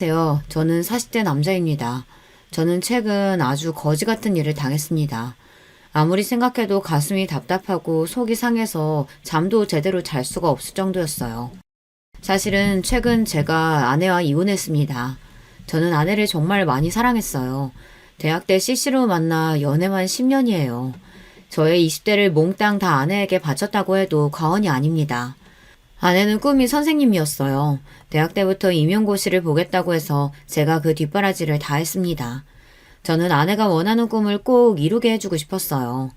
안녕하세요. 저는 40대 남자입니다. 저는 최근 아주 거지 같은 일을 당했습니다. 아무리 생각해도 가슴이 답답하고 속이 상해서 잠도 제대로 잘 수가 없을 정도였어요. 사실은 최근 제가 아내와 이혼했습니다. 저는 아내를 정말 많이 사랑했어요. 대학 때 CC로 만나 연애만 10년이에요. 저의 20대를 몽땅 다 아내에게 바쳤다고 해도 과언이 아닙니다. 아내는 꿈이 선생님이었어요. 대학 때부터 임용고시를 보겠다고 해서 제가 그 뒷바라지를 다 했습니다. 저는 아내가 원하는 꿈을 꼭 이루게 해주고 싶었어요.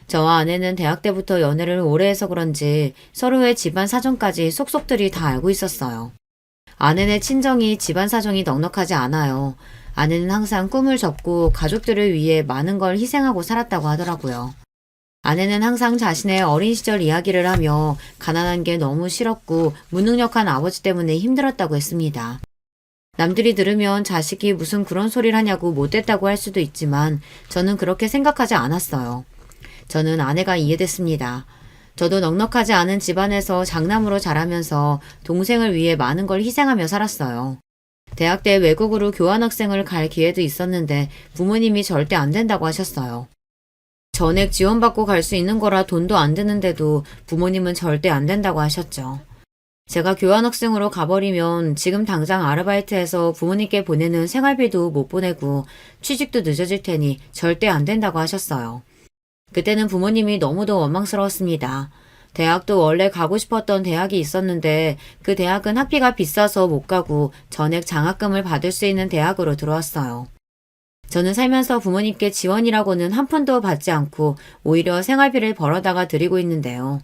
저와 아내는 대학 때부터 연애를 오래 해서 그런지 서로의 집안 사정까지 속속들이 다 알고 있었어요. 아내네 친정이 집안 사정이 넉넉하지 않아요. 아내는 항상 꿈을 접고 가족들을 위해 많은 걸 희생하고 살았다고 하더라고요. 아내는 항상 자신의 어린 시절 이야기를 하며 가난한 게 너무 싫었고 무능력한 아버지 때문에 힘들었다고 했습니다. 남들이 들으면 자식이 무슨 그런 소리를 하냐고 못됐다고 할 수도 있지만 저는 그렇게 생각하지 않았어요. 저는 아내가 이해됐습니다. 저도 넉넉하지 않은 집안에서 장남으로 자라면서 동생을 위해 많은 걸 희생하며 살았어요. 대학 때 외국으로 교환학생을 갈 기회도 있었는데 부모님이 절대 안 된다고 하셨어요. 전액 지원받고 갈 수 있는 거라 돈도 안 드는데도 부모님은 절대 안 된다고 하셨죠. 제가 교환학생으로 가버리면 지금 당장 아르바이트해서 부모님께 보내는 생활비도 못 보내고 취직도 늦어질 테니 절대 안 된다고 하셨어요. 그때는 부모님이 너무도 원망스러웠습니다. 대학도 원래 가고 싶었던 대학이 있었는데 그 대학은 학비가 비싸서 못 가고 전액 장학금을 받을 수 있는 대학으로 들어왔어요. 저는 살면서 부모님께 지원이라고는 한 푼도 받지 않고 오히려 생활비를 벌어다가 드리고 있는데요.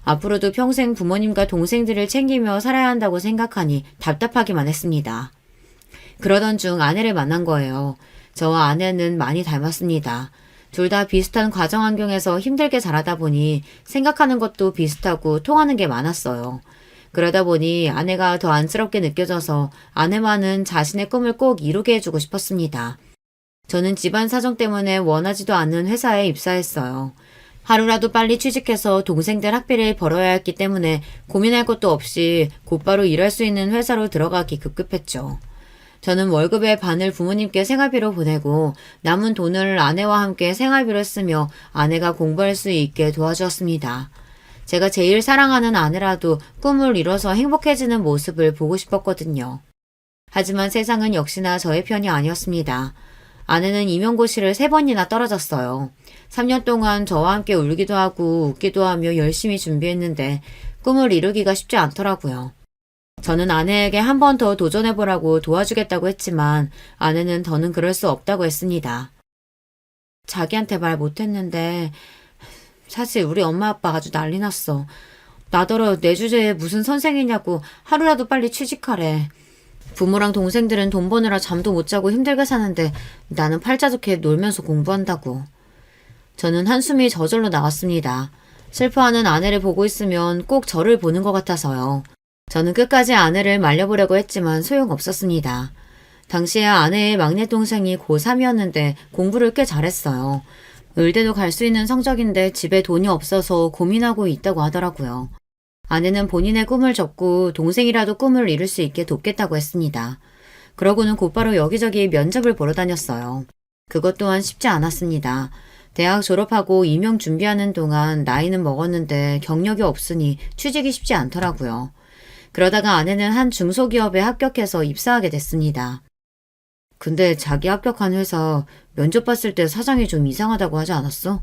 앞으로도 평생 부모님과 동생들을 챙기며 살아야 한다고 생각하니 답답하기만 했습니다. 그러던 중 아내를 만난 거예요. 저와 아내는 많이 닮았습니다. 둘 다 비슷한 가정 환경에서 힘들게 자라다 보니 생각하는 것도 비슷하고 통하는 게 많았어요. 그러다 보니 아내가 더 안쓰럽게 느껴져서 아내만은 자신의 꿈을 꼭 이루게 해주고 싶었습니다. 저는 집안 사정 때문에 원하지도 않는 회사에 입사했어요. 하루라도 빨리 취직해서 동생들 학비를 벌어야 했기 때문에 고민할 것도 없이 곧바로 일할 수 있는 회사로 들어가기 급급했죠. 저는 월급의 반을 부모님께 생활비로 보내고 남은 돈을 아내와 함께 생활비로 쓰며 아내가 공부할 수 있게 도와주었습니다. 제가 제일 사랑하는 아내라도 꿈을 이뤄서 행복해지는 모습을 보고 싶었거든요. 하지만 세상은 역시나 저의 편이 아니었습니다. 아내는 임용고시를 3번이나 떨어졌어요. 3년 동안 저와 함께 울기도 하고 웃기도 하며 열심히 준비했는데 꿈을 이루기가 쉽지 않더라고요. 저는 아내에게 한 번 더 도전해보라고 도와주겠다고 했지만 아내는 더는 그럴 수 없다고 했습니다. 자기한테 말 못했는데 사실 우리 엄마 아빠 아주 난리 났어. 나더러 내 주제에 무슨 선생이냐고 하루라도 빨리 취직하래. 부모랑 동생들은 돈 버느라 잠도 못 자고 힘들게 사는데 나는 팔자좋게 놀면서 공부한다고. 저는 한숨이 저절로 나왔습니다. 슬퍼하는 아내를 보고 있으면 꼭 저를 보는 것 같아서요. 저는 끝까지 아내를 말려보려고 했지만 소용없었습니다. 당시에 아내의 막내 동생이 고3이었는데 공부를 꽤 잘했어요. 의대도 갈 수 있는 성적인데 집에 돈이 없어서 고민하고 있다고 하더라고요. 아내는 본인의 꿈을 접고 동생이라도 꿈을 이룰 수 있게 돕겠다고 했습니다. 그러고는 곧바로 여기저기 면접을 보러 다녔어요. 그것 또한 쉽지 않았습니다. 대학 졸업하고 임용 준비하는 동안 나이는 먹었는데 경력이 없으니 취직이 쉽지 않더라고요. 그러다가 아내는 한 중소기업에 합격해서 입사하게 됐습니다. 근데 자기 합격한 회사 면접 봤을 때 사장이 좀 이상하다고 하지 않았어?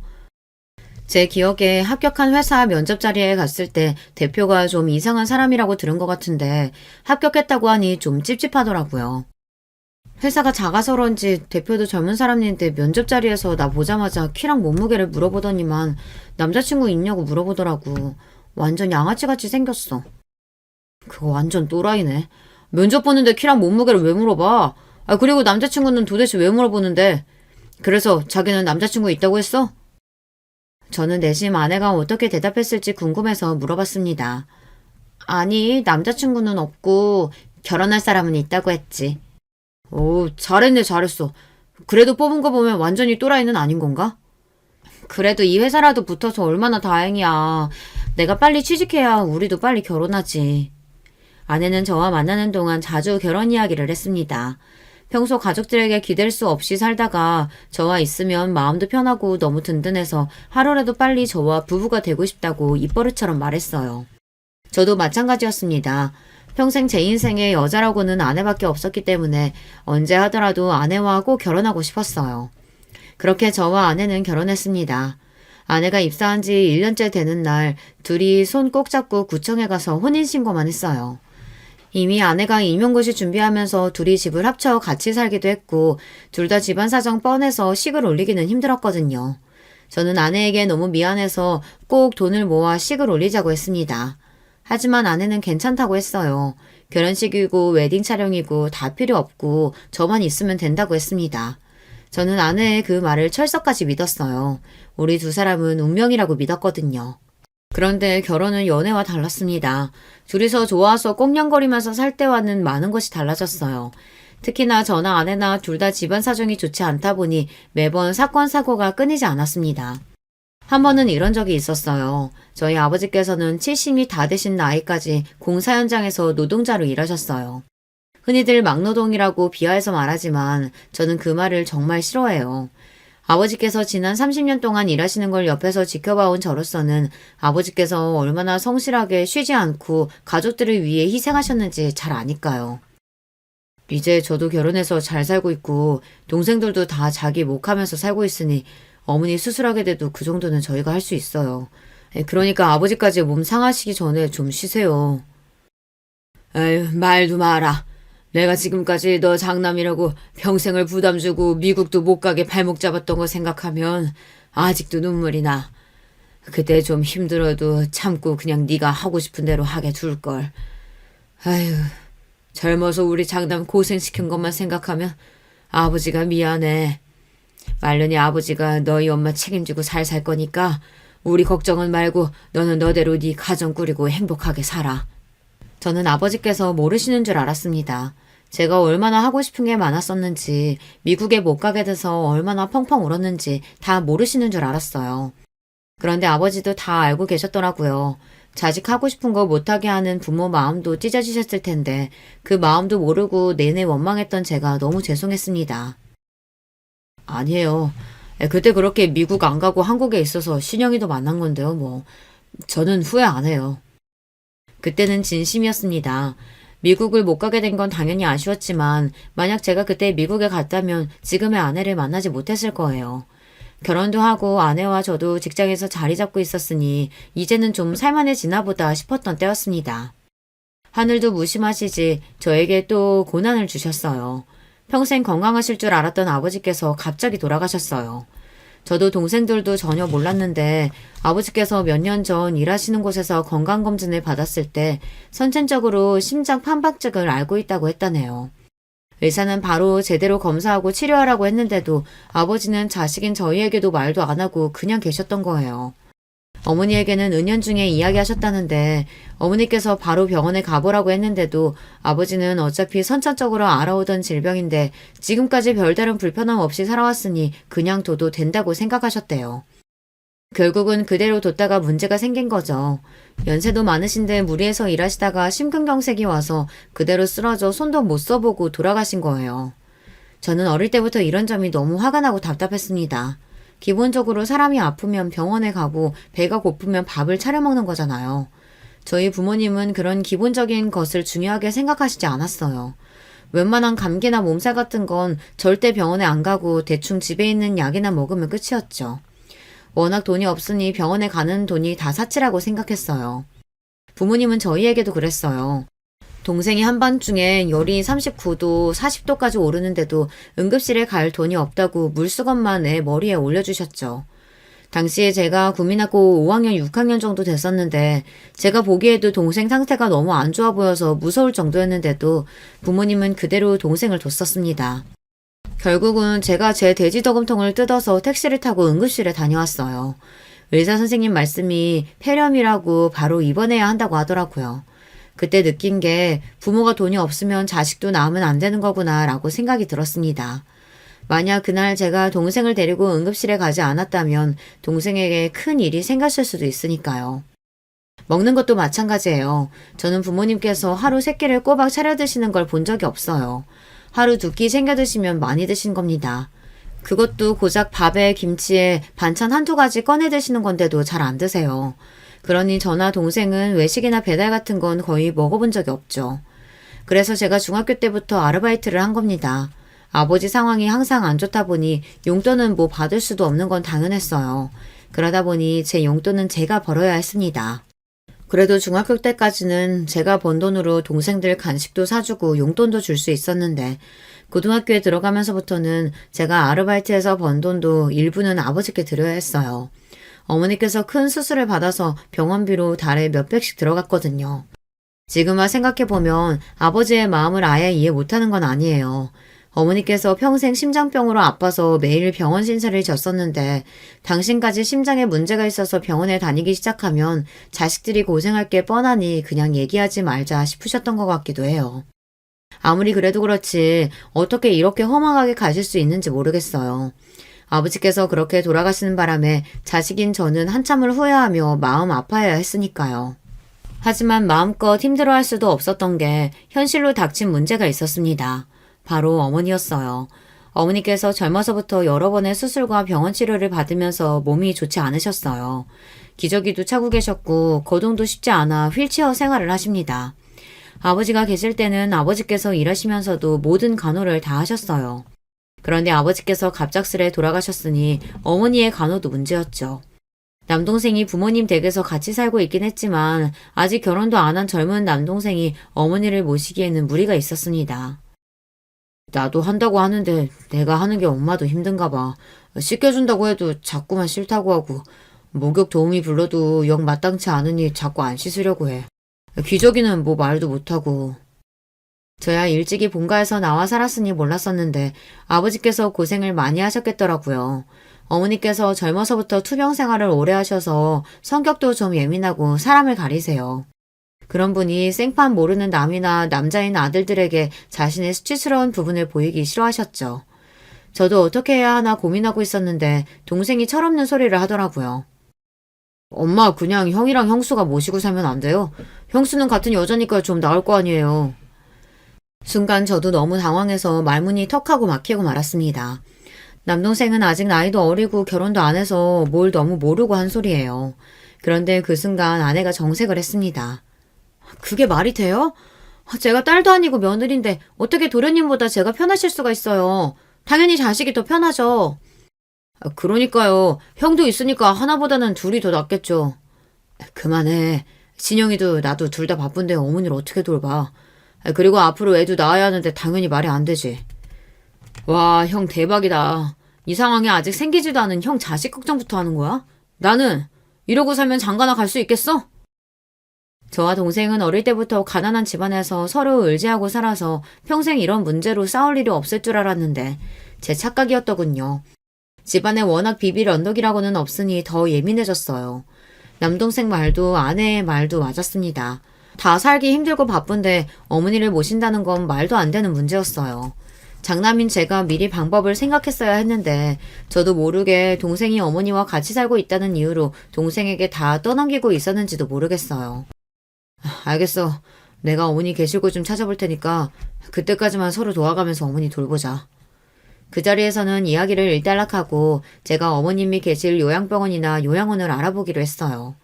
제 기억에 합격한 회사 면접 자리에 갔을 때 대표가 좀 이상한 사람이라고 들은 것 같은데 합격했다고 하니 좀 찝찝하더라고요. 회사가 작아서 그런지 대표도 젊은 사람인데 면접 자리에서 나 보자마자 키랑 몸무게를 물어보더니만 남자친구 있냐고 물어보더라고. 완전 양아치같이 생겼어. 그거 완전 또라이네. 면접 보는데 키랑 몸무게를 왜 물어봐? 그리고 남자친구는 도대체 왜 물어보는데? 그래서 자기는 남자친구 있다고 했어? 저는 내심 아내가 어떻게 대답했을지 궁금해서 물어봤습니다. 아니, 남자친구는 없고 결혼할 사람은 있다고 했지. 오, 잘했네, 잘했어. 그래도 뽑은 거 보면 완전히 또라이는 아닌 건가? 그래도 이 회사라도 붙어서 얼마나 다행이야. 내가 빨리 취직해야 우리도 빨리 결혼하지. 아내는 저와 만나는 동안 자주 결혼 이야기를 했습니다. 평소 가족들에게 기댈 수 없이 살다가 저와 있으면 마음도 편하고 너무 든든해서 하루라도 빨리 저와 부부가 되고 싶다고 입버릇처럼 말했어요. 저도 마찬가지였습니다. 평생 제 인생에 여자라고는 아내밖에 없었기 때문에 언제 하더라도 아내와 꼭 결혼하고 싶었어요. 그렇게 저와 아내는 결혼했습니다. 아내가 입사한 지 1년째 되는 날 둘이 손 꼭 잡고 구청에 가서 혼인신고만 했어요. 이미 아내가 임용고시 준비하면서 둘이 집을 합쳐 같이 살기도 했고 둘 다 집안 사정 뻔해서 식을 올리기는 힘들었거든요. 저는 아내에게 너무 미안해서 꼭 돈을 모아 식을 올리자고 했습니다. 하지만 아내는 괜찮다고 했어요. 결혼식이고 웨딩 촬영이고 다 필요 없고 저만 있으면 된다고 했습니다. 저는 아내의 그 말을 철석까지 믿었어요. 우리 두 사람은 운명이라고 믿었거든요. 그런데 결혼은 연애와 달랐습니다. 둘이서 좋아서 꽁냥거리면서 살 때와는 많은 것이 달라졌어요. 특히나 저나 아내나 둘 다 집안 사정이 좋지 않다 보니 매번 사건 사고가 끊이지 않았습니다. 한 번은 이런 적이 있었어요. 저희 아버지께서는 70이 다 되신 나이까지 공사 현장에서 노동자로 일하셨어요. 흔히들 막노동이라고 비하해서 말하지만 저는 그 말을 정말 싫어해요. 아버지께서 지난 30년 동안 일하시는 걸 옆에서 지켜봐온 저로서는 아버지께서 얼마나 성실하게 쉬지 않고 가족들을 위해 희생하셨는지 잘 아니까요. 이제 저도 결혼해서 잘 살고 있고 동생들도 다 자기 목하면서 살고 있으니 어머니 수술하게 돼도 그 정도는 저희가 할 수 있어요. 그러니까 아버지까지 몸 상하시기 전에 좀 쉬세요. 에휴, 말도 마라. 내가 지금까지 너 장남이라고 평생을 부담 주고 미국도 못 가게 발목 잡았던 거 생각하면 아직도 눈물이 나. 그때 좀 힘들어도 참고 그냥 네가 하고 싶은 대로 하게 둘걸. 아휴, 젊어서 우리 장남 고생시킨 것만 생각하면 아버지가 미안해. 말년에 아버지가 너희 엄마 책임지고 잘 살 거니까 우리 걱정은 말고 너는 너대로 네 가정 꾸리고 행복하게 살아. 저는 아버지께서 모르시는 줄 알았습니다. 제가 얼마나 하고 싶은 게 많았었는지, 미국에 못 가게 돼서 얼마나 펑펑 울었는지 다 모르시는 줄 알았어요. 그런데 아버지도 다 알고 계셨더라고요. 자식 하고 싶은 거 못하게 하는 부모 마음도 찢어지셨을 텐데 그 마음도 모르고 내내 원망했던 제가 너무 죄송했습니다. 아니에요. 그때 그렇게 미국 안 가고 한국에 있어서 신영이도 만난 건데요, 뭐. 저는 후회 안 해요. 그때는 진심이었습니다. 미국을 못 가게 된 건 당연히 아쉬웠지만 만약 제가 그때 미국에 갔다면 지금의 아내를 만나지 못했을 거예요. 결혼도 하고 아내와 저도 직장에서 자리 잡고 있었으니 이제는 좀 살만해지나 보다 싶었던 때였습니다. 하늘도 무심하시지 저에게 또 고난을 주셨어요. 평생 건강하실 줄 알았던 아버지께서 갑자기 돌아가셨어요. 저도 동생들도 전혀 몰랐는데 아버지께서 몇 년 전 일하시는 곳에서 건강검진을 받았을 때 선천적으로 심장 판박증을 앓고 있다고 했다네요. 의사는 바로 제대로 검사하고 치료하라고 했는데도 아버지는 자식인 저희에게도 말도 안 하고 그냥 계셨던 거예요. 어머니에게는 은연중에 이야기하셨다는데 어머니께서 바로 병원에 가보라고 했는데도 아버지는 어차피 선천적으로 알아오던 질병인데 지금까지 별다른 불편함 없이 살아왔으니 그냥 둬도 된다고 생각하셨대요. 결국은 그대로 뒀다가 문제가 생긴 거죠. 연세도 많으신데 무리해서 일하시다가 심근경색이 와서 그대로 쓰러져 손도 못 써보고 돌아가신 거예요. 저는 어릴 때부터 이런 점이 너무 화가 나고 답답했습니다. 기본적으로 사람이 아프면 병원에 가고 배가 고프면 밥을 차려 먹는 거잖아요. 저희 부모님은 그런 기본적인 것을 중요하게 생각하시지 않았어요. 웬만한 감기나 몸살 같은 건 절대 병원에 안 가고 대충 집에 있는 약이나 먹으면 끝이었죠. 워낙 돈이 없으니 병원에 가는 돈이 다 사치라고 생각했어요. 부모님은 저희에게도 그랬어요. 동생이 한밤중에 열이 39도, 40도까지 오르는데도 응급실에 갈 돈이 없다고 물수건만 애 머리에 올려주셨죠. 당시에 제가 국민학교 5학년, 6학년 정도 됐었는데 제가 보기에도 동생 상태가 너무 안 좋아 보여서 무서울 정도였는데도 부모님은 그대로 동생을 뒀었습니다. 결국은 제가 제 돼지저금통을 뜯어서 택시를 타고 응급실에 다녀왔어요. 의사 선생님 말씀이 폐렴이라고 바로 입원해야 한다고 하더라고요. 그때 느낀 게 부모가 돈이 없으면 자식도 낳으면 안 되는 거구나 라고 생각이 들었습니다. 만약 그날 제가 동생을 데리고 응급실에 가지 않았다면 동생에게 큰 일이 생겼을 수도 있으니까요. 먹는 것도 마찬가지예요. 저는 부모님께서 하루 3끼를 꼬박 차려 드시는 걸 본 적이 없어요. 하루 2끼 챙겨 드시면 많이 드신 겁니다. 그것도 고작 밥에 김치에 반찬 한두 가지 꺼내 드시는 건데도 잘 안 드세요. 그러니 저나 동생은 외식이나 배달 같은 건 거의 먹어본 적이 없죠. 그래서 제가 중학교 때부터 아르바이트를 한 겁니다. 아버지 상황이 항상 안 좋다 보니 용돈은 뭐 받을 수도 없는 건 당연했어요. 그러다 보니 제 용돈은 제가 벌어야 했습니다. 그래도 중학교 때까지는 제가 번 돈으로 동생들 간식도 사주고 용돈도 줄 수 있었는데 고등학교에 들어가면서부터는 제가 아르바이트해서 번 돈도 일부는 아버지께 드려야 했어요. 어머니께서 큰 수술을 받아서 병원비로 달에 몇백씩 들어갔거든요. 지금 와 생각해보면 아버지의 마음을 아예 이해 못하는 건 아니에요. 어머니께서 평생 심장병으로 아파서 매일 병원 신세를 졌었는데 당신까지 심장에 문제가 있어서 병원에 다니기 시작하면 자식들이 고생할 게 뻔하니 그냥 얘기하지 말자 싶으셨던 것 같기도 해요. 아무리 그래도 그렇지 어떻게 이렇게 허망하게 가실 수 있는지 모르겠어요. 아버지께서 그렇게 돌아가시는 바람에 자식인 저는 한참을 후회하며 마음 아파해야 했으니까요. 하지만 마음껏 힘들어할 수도 없었던 게 현실로 닥친 문제가 있었습니다. 바로 어머니였어요. 어머니께서 젊어서부터 여러 번의 수술과 병원 치료를 받으면서 몸이 좋지 않으셨어요. 기저귀도 차고 계셨고 거동도 쉽지 않아 휠체어 생활을 하십니다. 아버지가 계실 때는 아버지께서 일하시면서도 모든 간호를 다 하셨어요. 그런데 아버지께서 갑작스레 돌아가셨으니 어머니의 간호도 문제였죠. 남동생이 부모님 댁에서 같이 살고 있긴 했지만 아직 결혼도 안 한 젊은 남동생이 어머니를 모시기에는 무리가 있었습니다. 나도 한다고 하는데 내가 하는 게 엄마도 힘든가 봐. 씻겨준다고 해도 자꾸만 싫다고 하고 목욕 도우미 불러도 영 마땅치 않으니 자꾸 안 씻으려고 해. 기저귀는 뭐 말도 못하고. 저야 일찍이 본가에서 나와 살았으니 몰랐었는데 아버지께서 고생을 많이 하셨겠더라고요. 어머니께서 젊어서부터 투병 생활을 오래 하셔서 성격도 좀 예민하고 사람을 가리세요. 그런 분이 생판 모르는 남이나 남자인 아들들에게 자신의 수치스러운 부분을 보이기 싫어하셨죠. 저도 어떻게 해야 하나 고민하고 있었는데 동생이 철없는 소리를 하더라고요. 엄마 그냥 형이랑 형수가 모시고 살면 안 돼요? 형수는 같은 여자니까 좀 나을 거 아니에요. 순간 저도 너무 당황해서 말문이 턱하고 막히고 말았습니다. 남동생은 아직 나이도 어리고 결혼도 안 해서 뭘 너무 모르고 한 소리예요. 그런데 그 순간 아내가 정색을 했습니다. 그게 말이 돼요? 제가 딸도 아니고 며느리인데 어떻게 도련님보다 제가 편하실 수가 있어요. 당연히 자식이 더 편하죠. 그러니까요. 형도 있으니까 하나보다는 둘이 더 낫겠죠. 그만해. 진영이도 나도 둘 다 바쁜데 어머니를 어떻게 돌봐. 그리고 앞으로 애도 낳아야 하는데 당연히 말이 안 되지. 와, 형 대박이다. 이 상황에 아직 생기지도 않은 형 자식 걱정부터 하는 거야? 나는 이러고 살면 장가나 갈 수 있겠어? 저와 동생은 어릴 때부터 가난한 집안에서 서로 의지하고 살아서 평생 이런 문제로 싸울 일이 없을 줄 알았는데 제 착각이었더군요. 집안에 워낙 비빌 언덕이라고는 없으니 더 예민해졌어요. 남동생 말도 아내의 말도 맞았습니다. 다 살기 힘들고 바쁜데 어머니를 모신다는 건 말도 안 되는 문제였어요. 장남인 제가 미리 방법을 생각했어야 했는데 저도 모르게 동생이 어머니와 같이 살고 있다는 이유로 동생에게 다 떠넘기고 있었는지도 모르겠어요. 알겠어. 내가 어머니 계실 곳 좀 찾아볼 테니까 그때까지만 서로 도와가면서 어머니 돌보자. 그 자리에서는 이야기를 일단락하고 제가 어머님이 계실 요양병원이나 요양원을 알아보기로 했어요.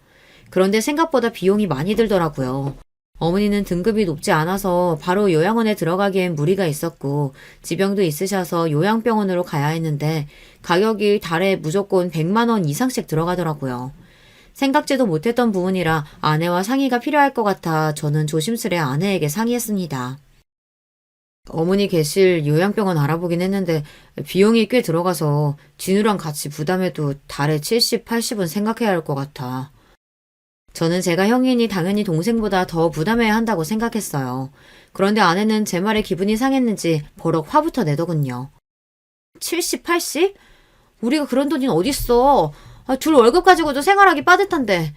그런데 생각보다 비용이 많이 들더라고요. 어머니는 등급이 높지 않아서 바로 요양원에 들어가기엔 무리가 있었고 지병도 있으셔서 요양병원으로 가야 했는데 가격이 달에 무조건 100만 원 이상씩 들어가더라고요. 생각지도 못했던 부분이라 아내와 상의가 필요할 것 같아 저는 조심스레 아내에게 상의했습니다. 어머니 계실 요양병원 알아보긴 했는데 비용이 꽤 들어가서 진우랑 같이 부담해도 달에 70, 80은 생각해야 할 것 같아. 저는 제가 형이니 당연히 동생보다 더 부담해야 한다고 생각했어요. 그런데 아내는 제 말에 기분이 상했는지 버럭 화부터 내더군요. 70, 80? 우리가 그런 돈이 어딨어. 둘 월급 가지고도 생활하기 빠듯한데.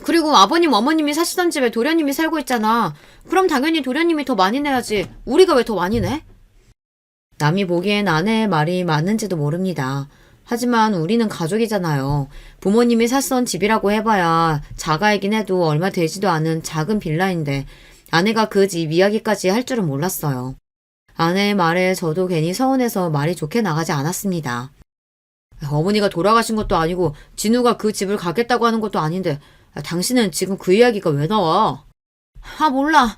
그리고 아버님, 어머님이 사시던 집에 도련님이 살고 있잖아. 그럼 당연히 도련님이 더 많이 내야지. 우리가 왜 더 많이 내? 남이 보기엔 아내의 말이 맞는지도 모릅니다. 하지만 우리는 가족이잖아요. 부모님이 샀던 집이라고 해봐야 자가이긴 해도 얼마 되지도 않은 작은 빌라인데 아내가 그 집 이야기까지 할 줄은 몰랐어요. 아내의 말에 저도 괜히 서운해서 말이 좋게 나가지 않았습니다. 어머니가 돌아가신 것도 아니고 진우가 그 집을 갖겠다고 하는 것도 아닌데 당신은 지금 그 이야기가 왜 나와? 아, 몰라.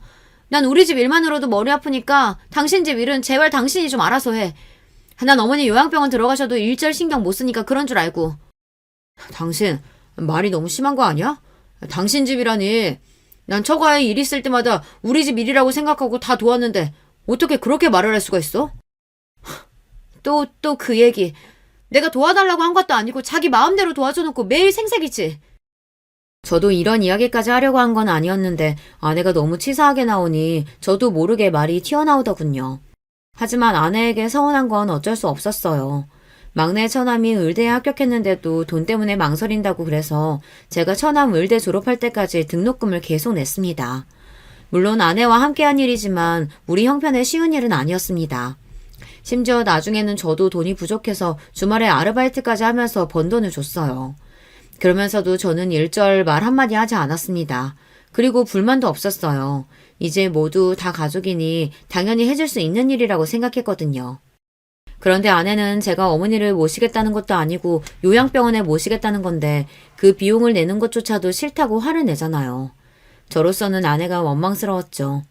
난 우리 집 일만으로도 머리 아프니까 당신 집 일은 제발 당신이 좀 알아서 해. 난 어머니 요양병원 들어가셔도 일절 신경 못 쓰니까 그런 줄 알고. 당신 말이 너무 심한 거 아니야? 당신 집이라니. 난 처가에 일 있을 때마다 우리 집 일이라고 생각하고 다 도왔는데 어떻게 그렇게 말을 할 수가 있어? 또 그 얘기. 내가 도와달라고 한 것도 아니고 자기 마음대로 도와줘놓고 매일 생색이지. 저도 이런 이야기까지 하려고 한 건 아니었는데 아내가 너무 치사하게 나오니 저도 모르게 말이 튀어나오더군요. 하지만 아내에게 서운한 건 어쩔 수 없었어요. 막내 처남이 의대에 합격했는데도 돈 때문에 망설인다고 그래서 제가 처남 의대 졸업할 때까지 등록금을 계속 냈습니다. 물론 아내와 함께한 일이지만 우리 형편에 쉬운 일은 아니었습니다. 심지어 나중에는 저도 돈이 부족해서 주말에 아르바이트까지 하면서 번 돈을 줬어요. 그러면서도 저는 일절 말 한마디 하지 않았습니다. 그리고 불만도 없었어요. 이제 모두 다 가족이니 당연히 해줄 수 있는 일이라고 생각했거든요. 그런데 아내는 제가 어머니를 모시겠다는 것도 아니고 요양병원에 모시겠다는 건데 그 비용을 내는 것조차도 싫다고 화를 내잖아요. 저로서는 아내가 원망스러웠죠.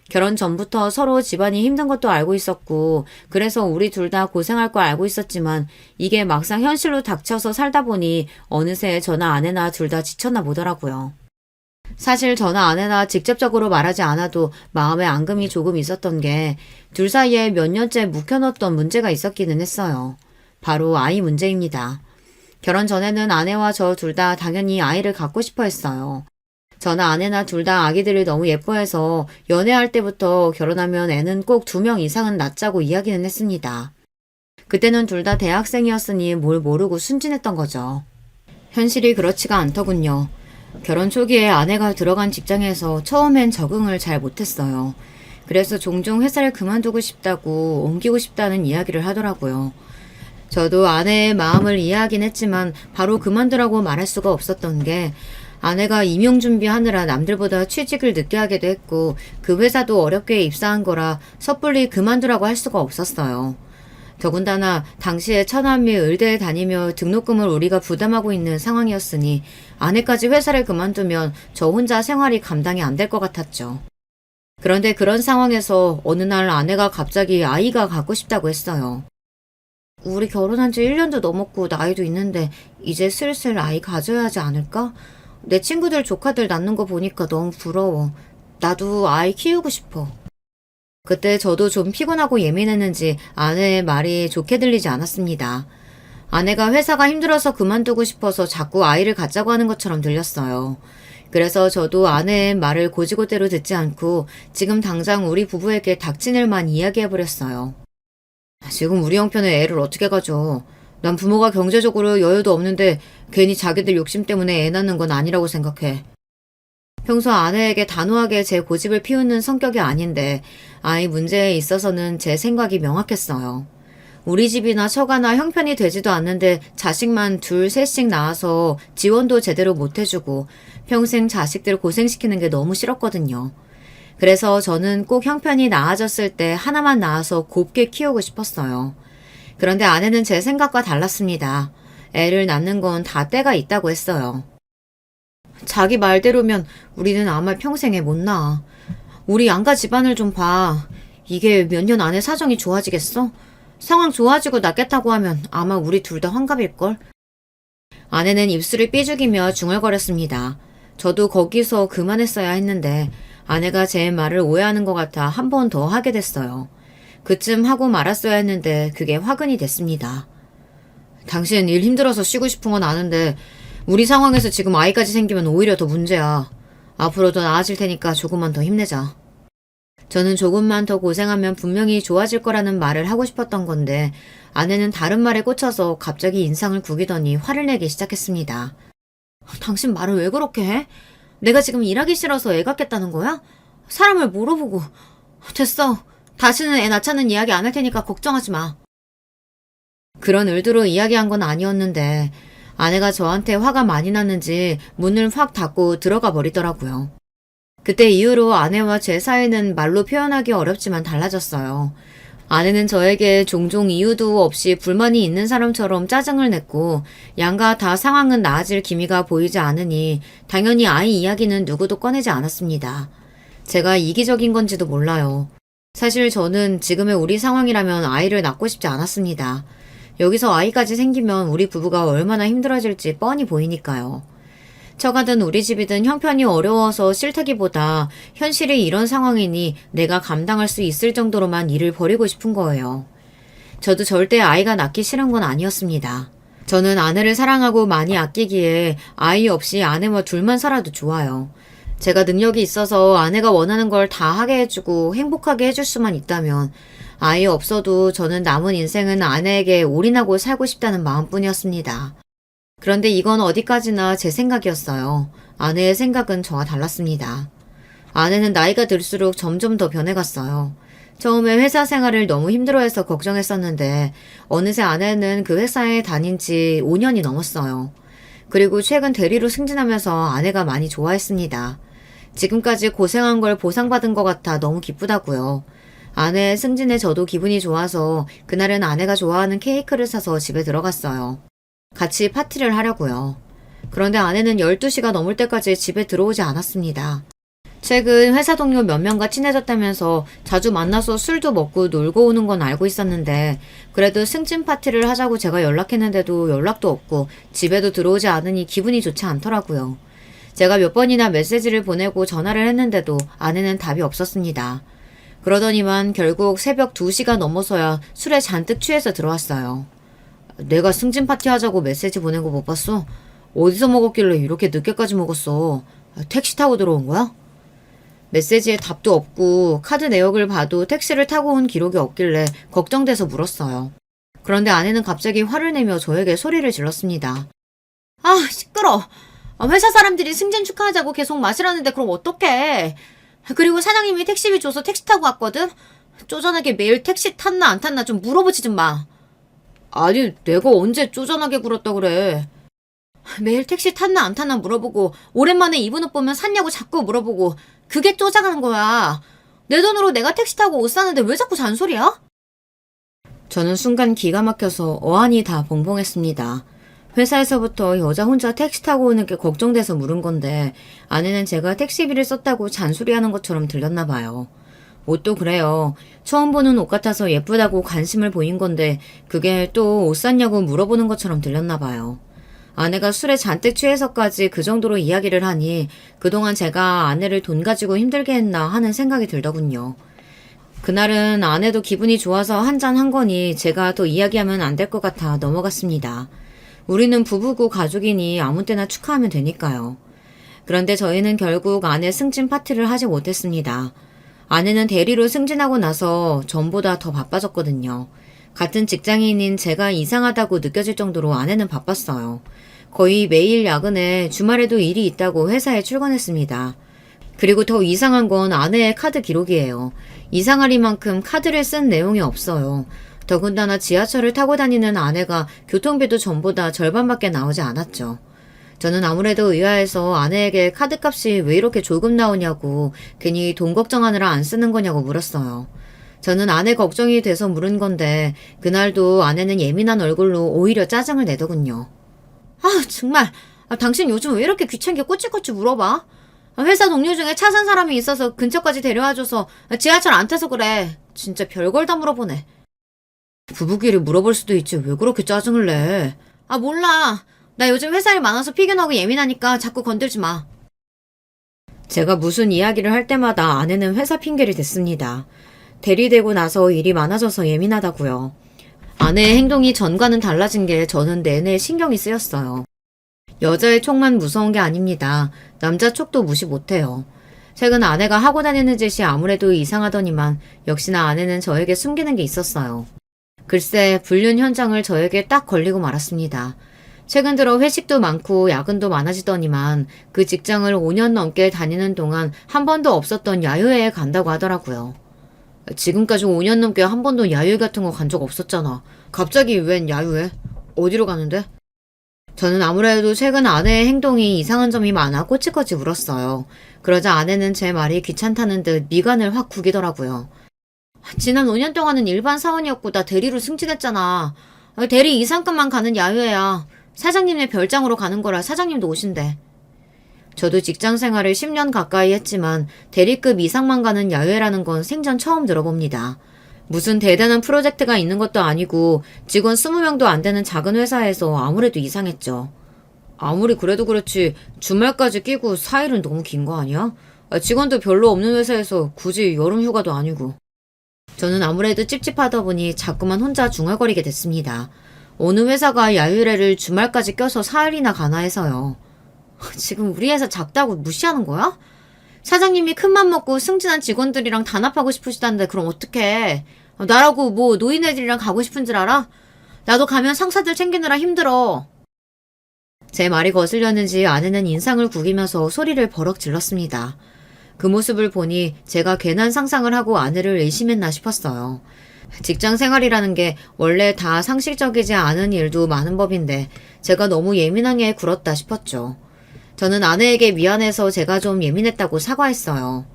결혼 전부터 서로 집안이 힘든 것도 알고 있었고 그래서 우리 둘 다 고생할 거 알고 있었지만 이게 막상 현실로 닥쳐서 살다 보니 어느새 저나 아내나 둘 다 지쳤나 보더라고요. 사실 저나 아내나 직접적으로 말하지 않아도 마음에 앙금이 조금 있었던 게 둘 사이에 몇 년째 묵혀놓던 문제가 있었기는 했어요. 바로 아이 문제입니다. 결혼 전에는 아내와 저 둘 다 당연히 아이를 갖고 싶어 했어요. 저나 아내나 둘 다 아기들을 너무 예뻐해서 연애할 때부터 결혼하면 애는 꼭 2명 이상은 낳자고 이야기는 했습니다. 그때는 둘 다 대학생이었으니 뭘 모르고 순진했던 거죠. 현실이 그렇지가 않더군요. 결혼 초기에 아내가 들어간 직장에서 처음엔 적응을 잘 못했어요. 그래서 종종 회사를 그만두고 싶다고 옮기고 싶다는 이야기를 하더라고요. 저도 아내의 마음을 이해하긴 했지만 바로 그만두라고 말할 수가 없었던 게 아내가 임용 준비하느라 남들보다 취직을 늦게 하기도 했고 그 회사도 어렵게 입사한 거라 섣불리 그만두라고 할 수가 없었어요. 더군다나 당시에 처남이 의대에 다니며 등록금을 우리가 부담하고 있는 상황이었으니 아내까지 회사를 그만두면 저 혼자 생활이 감당이 안 될 것 같았죠. 그런데 그런 상황에서 어느 날 아내가 갑자기 아이가 갖고 싶다고 했어요. 우리 결혼한 지 1년도 넘었고 나이도 있는데 이제 슬슬 아이 가져야 하지 않을까? 내 친구들 조카들 낳는 거 보니까 너무 부러워. 나도 아이 키우고 싶어. 그때 저도 좀 피곤하고 예민했는지 아내의 말이 좋게 들리지 않았습니다. 아내가 회사가 힘들어서 그만두고 싶어서 자꾸 아이를 갖자고 하는 것처럼 들렸어요. 그래서 저도 아내의 말을 고지고대로 듣지 않고 지금 당장 우리 부부에게 닥친 일만 이야기해버렸어요. 지금 우리 형편에 애를 어떻게 가져? 난 부모가 경제적으로 여유도 없는데 괜히 자기들 욕심 때문에 애 낳는 건 아니라고 생각해. 평소 아내에게 단호하게 제 고집을 피우는 성격이 아닌데 아이 문제에 있어서는 제 생각이 명확했어요. 우리 집이나 처가나 형편이 되지도 않는데 자식만 둘, 셋씩 낳아서 지원도 제대로 못 해주고 평생 자식들 고생시키는 게 너무 싫었거든요. 그래서 저는 꼭 형편이 나아졌을 때 하나만 낳아서 곱게 키우고 싶었어요. 그런데 아내는 제 생각과 달랐습니다. 애를 낳는 건 다 때가 있다고 했어요. 자기 말대로면 우리는 아마 평생에 못 낳아. 우리 양가 집안을 좀 봐. 이게 몇 년 안에 사정이 좋아지겠어? 상황 좋아지고 낫겠다고 하면 아마 우리 둘 다 환갑일걸? 아내는 입술을 삐죽이며 중얼거렸습니다. 저도 거기서 그만했어야 했는데 아내가 제 말을 오해하는 것 같아 한 번 더 하게 됐어요. 그쯤 하고 말았어야 했는데 그게 화근이 됐습니다. 당신 일 힘들어서 쉬고 싶은 건 아는데 우리 상황에서 지금 아이까지 생기면 오히려 더 문제야. 앞으로 더 나아질 테니까 조금만 더 힘내자. 저는 조금만 더 고생하면 분명히 좋아질 거라는 말을 하고 싶었던 건데 아내는 다른 말에 꽂혀서 갑자기 인상을 구기더니 화를 내기 시작했습니다. 당신 말을 왜 그렇게 해? 내가 지금 일하기 싫어서 애 갖겠다는 거야? 사람을 물어보고. 됐어. 다시는 애 낳자는 이야기 안 할 테니까 걱정하지 마. 그런 의도로 이야기한 건 아니었는데 아내가 저한테 화가 많이 났는지 문을 확 닫고 들어가 버리더라고요. 그때 이후로 아내와 제 사이는 말로 표현하기 어렵지만 달라졌어요. 아내는 저에게 종종 이유도 없이 불만이 있는 사람처럼 짜증을 냈고 양가 다 상황은 나아질 기미가 보이지 않으니 당연히 아이 이야기는 누구도 꺼내지 않았습니다. 제가 이기적인 건지도 몰라요. 사실 저는 지금의 우리 상황이라면 아이를 낳고 싶지 않았습니다. 여기서 아이까지 생기면 우리 부부가 얼마나 힘들어질지 뻔히 보이니까요. 처가든 우리 집이든 형편이 어려워서 싫다기보다 현실이 이런 상황이니 내가 감당할 수 있을 정도로만 일을 벌이고 싶은 거예요. 저도 절대 아이가 낳기 싫은 건 아니었습니다. 저는 아내를 사랑하고 많이 아끼기에 아이 없이 아내와 둘만 살아도 좋아요. 제가 능력이 있어서 아내가 원하는 걸 다 하게 해주고 행복하게 해줄 수만 있다면 아이 없어도 저는 남은 인생은 아내에게 올인하고 살고 싶다는 마음뿐이었습니다. 그런데 이건 어디까지나 제 생각이었어요. 아내의 생각은 저와 달랐습니다. 아내는 나이가 들수록 점점 더 변해갔어요. 처음에 회사 생활을 너무 힘들어해서 걱정했었는데 어느새 아내는 그 회사에 다닌 지 5년이 넘었어요. 그리고 최근 대리로 승진하면서 아내가 많이 좋아했습니다. 지금까지 고생한 걸 보상받은 것 같아 너무 기쁘다고요. 아내의 승진에 저도 기분이 좋아서 그날은 아내가 좋아하는 케이크를 사서 집에 들어갔어요. 같이 파티를 하려고요. 그런데 아내는 12시가 넘을 때까지 집에 들어오지 않았습니다. 최근 회사 동료 몇 명과 친해졌다면서 자주 만나서 술도 먹고 놀고 오는 건 알고 있었는데 그래도 승진 파티를 하자고 제가 연락했는데도 연락도 없고 집에도 들어오지 않으니 기분이 좋지 않더라고요. 제가 몇 번이나 메시지를 보내고 전화를 했는데도 아내는 답이 없었습니다. 그러더니만 결국 새벽 2시가 넘어서야 술에 잔뜩 취해서 들어왔어요. 내가 승진 파티 하자고 메시지 보낸 거 못 봤어? 어디서 먹었길래 이렇게 늦게까지 먹었어? 택시 타고 들어온 거야? 메시지에 답도 없고 카드 내역을 봐도 택시를 타고 온 기록이 없길래 걱정돼서 물었어요. 그런데 아내는 갑자기 화를 내며 저에게 소리를 질렀습니다. 아, 시끄러. 회사 사람들이 승진 축하하자고 계속 마시라는데 그럼 어떡해. 그리고 사장님이 택시비 줘서 택시 타고 왔거든? 쪼잔하게 매일 택시 탔나 안 탔나 좀 물어보지 좀 마. 아니, 내가 언제 쪼잔하게 굴었다 그래. 매일 택시 탔나 안 탔나 물어보고 오랜만에 입은 옷 보면 샀냐고 자꾸 물어보고 그게 쪼잔한 거야. 내 돈으로 내가 택시 타고 옷 사는데 왜 자꾸 잔소리야? 저는 순간 기가 막혀서 어안이 다 벙벙했습니다. 회사에서부터 여자 혼자 택시 타고 오는 게 걱정돼서 물은 건데 아내는 제가 택시비를 썼다고 잔소리하는 것처럼 들렸나 봐요. 옷도 그래요. 처음 보는 옷 같아서 예쁘다고 관심을 보인 건데 그게 또 옷 샀냐고 물어보는 것처럼 들렸나 봐요. 아내가 술에 잔뜩 취해서까지 그 정도로 이야기를 하니 그동안 제가 아내를 돈 가지고 힘들게 했나 하는 생각이 들더군요. 그날은 아내도 기분이 좋아서 한잔 한 거니 제가 더 이야기하면 안 될 것 같아 넘어갔습니다. 우리는 부부고 가족이니 아무 때나 축하하면 되니까요. 그런데 저희는 결국 아내 승진 파티를 하지 못했습니다. 아내는 대리로 승진하고 나서 전보다 더 바빠졌거든요. 같은 직장인인 제가 이상하다고 느껴질 정도로 아내는 바빴어요. 거의 매일 야근에 주말에도 일이 있다고 회사에 출근했습니다. 그리고 더 이상한 건 아내의 카드 기록이에요. 이상하리만큼 카드를 쓴 내용이 없어요. 더군다나 지하철을 타고 다니는 아내가 교통비도 전보다 절반밖에 나오지 않았죠. 저는 아무래도 의아해서 아내에게 카드값이 왜 이렇게 조금 나오냐고 괜히 돈 걱정하느라 안 쓰는 거냐고 물었어요. 저는 아내 걱정이 돼서 물은 건데 그날도 아내는 예민한 얼굴로 오히려 짜증을 내더군요. 아, 정말. 당신 요즘 왜 이렇게 귀찮게 꼬치꼬치 물어봐? 회사 동료 중에 차 산 사람이 있어서 근처까지 데려와줘서 지하철 안 타서 그래. 진짜 별걸 다 물어보네. 부부끼리 물어볼 수도 있지 왜 그렇게 짜증을 내? 몰라. 나 요즘 회사 일 많아서 피곤하고 예민하니까 자꾸 건들지 마. 제가 무슨 이야기를 할 때마다 아내는 회사 핑계를 댔습니다. 대리되고 나서 일이 많아져서 예민하다고요. 아내의 행동이 전과는 달라진 게 저는 내내 신경이 쓰였어요. 여자의 촉만 무서운 게 아닙니다. 남자 촉도 무시 못해요. 최근 아내가 하고 다니는 짓이 아무래도 이상하더니만 역시나 아내는 저에게 숨기는 게 있었어요. 글쎄 불륜 현장을 저에게 딱 걸리고 말았습니다. 최근 들어 회식도 많고 야근도 많아지더니만 그 직장을 5년 넘게 다니는 동안 한 번도 없었던 야유회에 간다고 하더라고요. 지금까지 5년 넘게 한 번도 야유회 같은 거 간 적 없었잖아. 갑자기 웬 야유회? 어디로 가는데? 저는 아무래도 최근 아내의 행동이 이상한 점이 많아 꼬치꼬치 울었어요. 그러자 아내는 제 말이 귀찮다는 듯 미간을 확 구기더라고요. 지난 5년 동안은 일반 사원이었고 나 대리로 승진했잖아. 대리 이상급만 가는 야유회야. 사장님네 별장으로 가는 거라 사장님도 오신대. 저도 직장 생활을 10년 가까이 했지만 대리급 이상만 가는 야유회라는 건 생전 처음 들어봅니다. 무슨 대단한 프로젝트가 있는 것도 아니고 직원 20명도 안 되는 작은 회사에서 아무래도 이상했죠. 아무리 그래도 그렇지 주말까지 끼고 4일은 너무 긴 거 아니야? 직원도 별로 없는 회사에서 굳이 여름 휴가도 아니고. 저는 아무래도 찝찝하다 보니 자꾸만 혼자 중얼거리게 됐습니다. 어느 회사가 야유회를 주말까지 껴서 4일이나 가나 해서요. 지금 우리 회사 작다고 무시하는 거야? 사장님이 큰맘 먹고 승진한 직원들이랑 단합하고 싶으시다는데 그럼 어떡해. 나라고 뭐 노인애들이랑 가고 싶은 줄 알아? 나도 가면 상사들 챙기느라 힘들어. 제 말이 거슬렸는지 아내는 인상을 구기면서 소리를 버럭 질렀습니다. 그 모습을 보니 제가 괜한 상상을 하고 아내를 의심했나 싶었어요. 직장 생활이라는 게 원래 다 상식적이지 않은 일도 많은 법인데 제가 너무 예민하게 굴었다 싶었죠. 저는 아내에게 미안해서 제가 좀 예민했다고 사과했어요.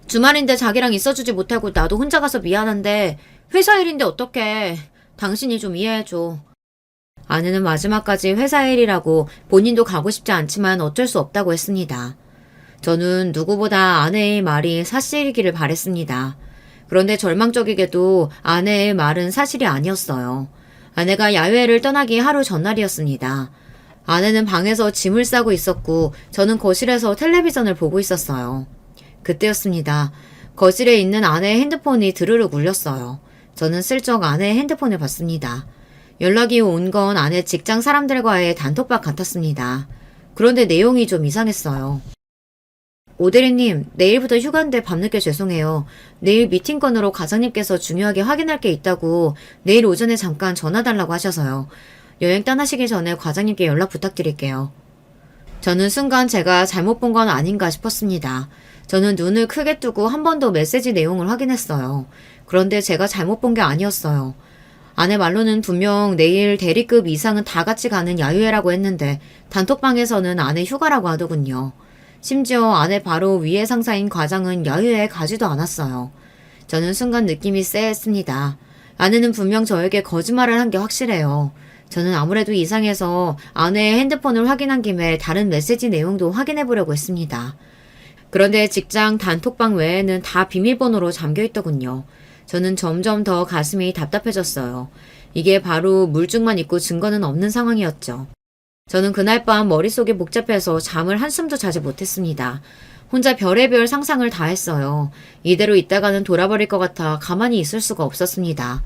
주말인데 자기랑 있어주지 못하고 나도 혼자 가서 미안한데 회사 일인데 어떡해. 당신이 좀 이해해줘. 아내는 마지막까지 회사 일이라고 본인도 가고 싶지 않지만 어쩔 수 없다고 했습니다. 저는 누구보다 아내의 말이 사실이기를 바랬습니다. 그런데 절망적이게도 아내의 말은 사실이 아니었어요. 아내가 야외를 떠나기 하루 전날이었습니다. 아내는 방에서 짐을 싸고 있었고 저는 거실에서 텔레비전을 보고 있었어요. 그때였습니다. 거실에 있는 아내의 핸드폰이 드르륵 울렸어요. 저는 슬쩍 아내의 핸드폰을 봤습니다. 연락이 온 건 아내 직장 사람들과의 단톡방 같았습니다. 그런데 내용이 좀 이상했어요. 오대리님, 내일부터 휴가인데 밤늦게 죄송해요. 내일 미팅 건으로 과장님께서 중요하게 확인할 게 있다고 내일 오전에 잠깐 전화 달라고 하셔서요. 여행 떠나시기 전에 과장님께 연락 부탁드릴게요. 저는 순간 제가 잘못 본 건 아닌가 싶었습니다. 저는 눈을 크게 뜨고 한 번 더 메시지 내용을 확인했어요. 그런데 제가 잘못 본 게 아니었어요. 아내 말로는 분명 내일 대리급 이상은 다 같이 가는 야유회라고 했는데 단톡방에서는 아내 휴가라고 하더군요. 심지어 아내 바로 위에 상사인 과장은 야유회에 가지도 않았어요. 저는 순간 느낌이 쎄했습니다. 아내는 분명 저에게 거짓말을 한 게 확실해요. 저는 아무래도 이상해서 아내의 핸드폰을 확인한 김에 다른 메시지 내용도 확인해 보려고 했습니다. 그런데 직장 단톡방 외에는 다 비밀번호로 잠겨있더군요. 저는 점점 더 가슴이 답답해졌어요. 이게 바로 물증만 있고 증거는 없는 상황이었죠. 저는 그날 밤 머릿속이 복잡해서 잠을 한숨도 자지 못했습니다. 혼자 별의별 상상을 다 했어요. 이대로 있다가는 돌아버릴 것 같아 가만히 있을 수가 없었습니다.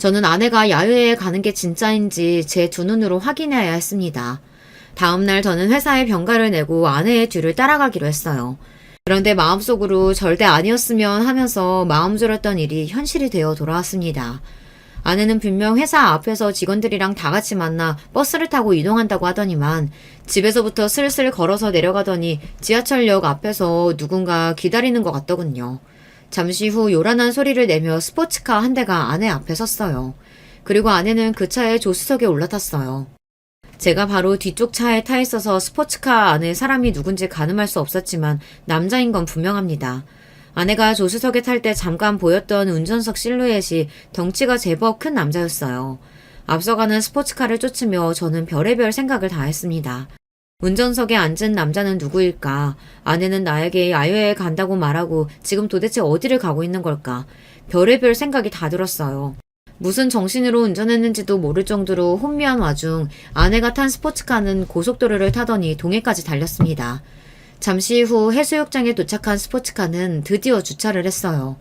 저는 아내가 야유회에 가는 게 진짜인지 제 두 눈으로 확인해야 했습니다. 다음날 저는 회사에 병가를 내고 아내의 뒤를 따라가기로 했어요. 그런데 마음속으로 절대 아니었으면 하면서 마음 졸였던 일이 현실이 되어 돌아왔습니다. 아내는 분명 회사 앞에서 직원들이랑 다 같이 만나 버스를 타고 이동한다고 하더니만 집에서부터 슬슬 걸어서 내려가더니 지하철역 앞에서 누군가 기다리는 것 같더군요. 잠시 후 요란한 소리를 내며 스포츠카 한 대가 아내 앞에 섰어요. 그리고 아내는 그 차에 조수석에 올라탔어요. 제가 바로 뒤쪽 차에 타 있어서 스포츠카 안에 사람이 누군지 가늠할 수 없었지만 남자인 건 분명합니다. 아내가 조수석에 탈 때 잠깐 보였던 운전석 실루엣이 덩치가 제법 큰 남자였어요. 앞서가는 스포츠카를 쫓으며 저는 별의별 생각을 다 했습니다. 운전석에 앉은 남자는 누구일까? 아내는 나에게 야유회에 간다고 말하고 지금 도대체 어디를 가고 있는 걸까? 별의별 생각이 다 들었어요. 무슨 정신으로 운전했는지도 모를 정도로 혼미한 와중 아내가 탄 스포츠카는 고속도로를 타더니 동해까지 달렸습니다. 잠시 후 해수욕장에 도착한 스포츠카는 드디어 주차를 했어요.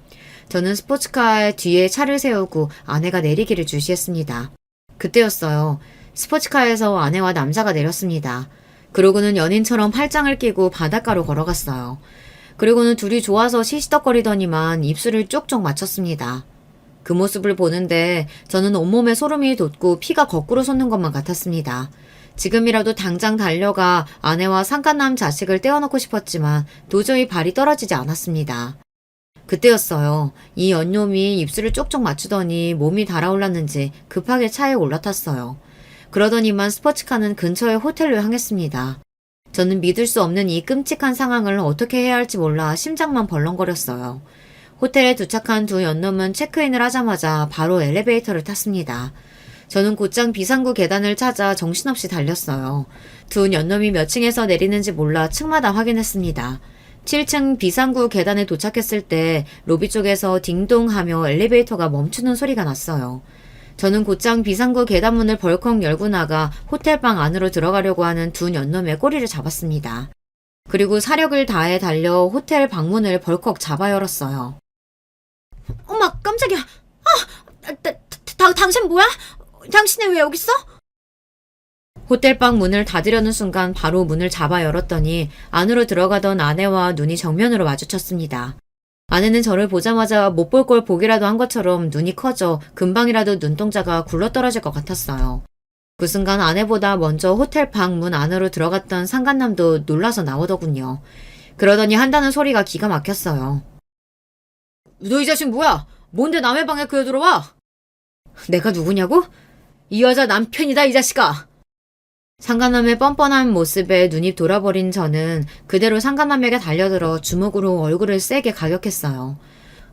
저는 스포츠카 뒤에 차를 세우고 아내가 내리기를 주시했습니다. 그때였어요. 스포츠카에서 아내와 남자가 내렸습니다. 그러고는 연인처럼 팔짱을 끼고 바닷가로 걸어갔어요. 그리고는 둘이 좋아서 시시덕거리더니만 입술을 쪽쪽 맞췄습니다. 그 모습을 보는데 저는 온몸에 소름이 돋고 피가 거꾸로 솟는 것만 같았습니다. 지금이라도 당장 달려가 아내와 상간남 자식을 떼어놓고 싶었지만 도저히 발이 떨어지지 않았습니다. 그때였어요. 이 연놈이 입술을 쪽쪽 맞추더니 몸이 달아올랐는지 급하게 차에 올라탔어요. 그러더니만 스포츠카는 근처의 호텔로 향했습니다. 저는 믿을 수 없는 이 끔찍한 상황을 어떻게 해야 할지 몰라 심장만 벌렁거렸어요. 호텔에 도착한 두 연놈은 체크인을 하자마자 바로 엘리베이터를 탔습니다. 저는 곧장 비상구 계단을 찾아 정신없이 달렸어요. 두 연놈이 몇 층에서 내리는지 몰라 층마다 확인했습니다. 7층 비상구 계단에 도착했을 때 로비 쪽에서 딩동하며 엘리베이터가 멈추는 소리가 났어요. 저는 곧장 비상구 계단문을 벌컥 열고 나가 호텔방 안으로 들어가려고 하는 두 연놈의 꼬리를 잡았습니다. 그리고 사력을 다해 달려 호텔 방문을 벌컥 잡아 열었어요. 엄마, 깜짝이야. 당신 뭐야? 당신이 왜 여기 있어? 호텔방 문을 닫으려는 순간 바로 문을 잡아 열었더니 안으로 들어가던 아내와 눈이 정면으로 마주쳤습니다. 아내는 저를 보자마자 못 볼 걸 보기라도 한 것처럼 눈이 커져 금방이라도 눈동자가 굴러떨어질 것 같았어요. 그 순간 아내보다 먼저 호텔 방 문 안으로 들어갔던 상간남도 놀라서 나오더군요. 그러더니 한다는 소리가 기가 막혔어요. 너 이 자식 뭐야? 뭔데 남의 방에 그여 들어와? 내가 누구냐고? 이 여자 남편이다 이 자식아. 상간남의 뻔뻔한 모습에 눈이 돌아버린 저는 그대로 상간남에게 달려들어 주먹으로 얼굴을 세게 가격했어요.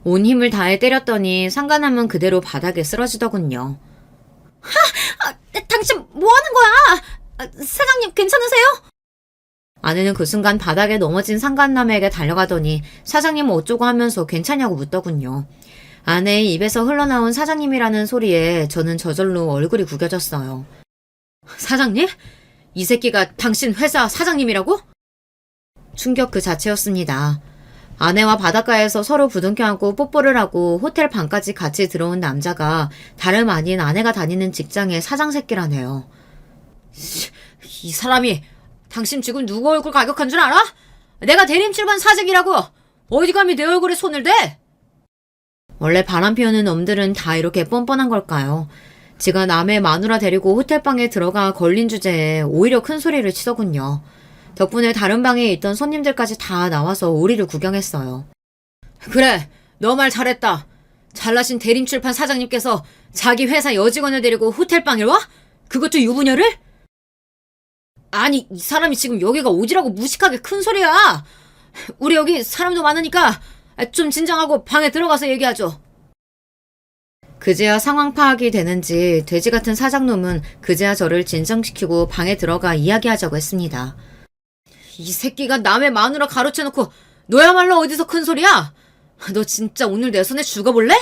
온 힘을 다해 때렸더니 상간남은 그대로 바닥에 쓰러지더군요. 당신 뭐 하는 거야? 사장님 괜찮으세요? 아내는 그 순간 바닥에 넘어진 상간남에게 달려가더니 사장님은 어쩌고 하면서 괜찮냐고 묻더군요. 아내의 입에서 흘러나온 사장님이라는 소리에 저는 저절로 얼굴이 구겨졌어요. 사장님? 이 새끼가 당신 회사 사장님이라고? 충격 그 자체였습니다. 아내와 바닷가에서 서로 부둥켜 안고 뽀뽀를 하고 호텔 방까지 같이 들어온 남자가 다름 아닌 아내가 다니는 직장의 사장 새끼라네요. 이 사람이 당신 지금 누구 얼굴 가격한 줄 알아? 내가 대림출반 사직이라고! 어디 감히 내 얼굴에 손을 대? 원래 바람 피우는 놈들은 다 이렇게 뻔뻔한 걸까요? 지가 남의 마누라 데리고 호텔방에 들어가 걸린 주제에 오히려 큰 소리를 치더군요. 덕분에 다른 방에 있던 손님들까지 다 나와서 우리를 구경했어요. 그래, 너 말 잘했다. 잘나신 대림출판 사장님께서 자기 회사 여직원을 데리고 호텔방에 와? 그것도 유부녀를? 아니, 이 사람이 지금 여기가 오지라고 무식하게 큰 소리야. 우리 여기 사람도 많으니까 좀 진정하고 방에 들어가서 얘기하죠. 그제야 상황 파악이 되는지 돼지 같은 사장놈은 그제야 저를 진정시키고 방에 들어가 이야기하자고 했습니다. 이 새끼가 남의 마누라 가로채놓고 너야말로 어디서 큰 소리야? 너 진짜 오늘 내 손에 죽어볼래?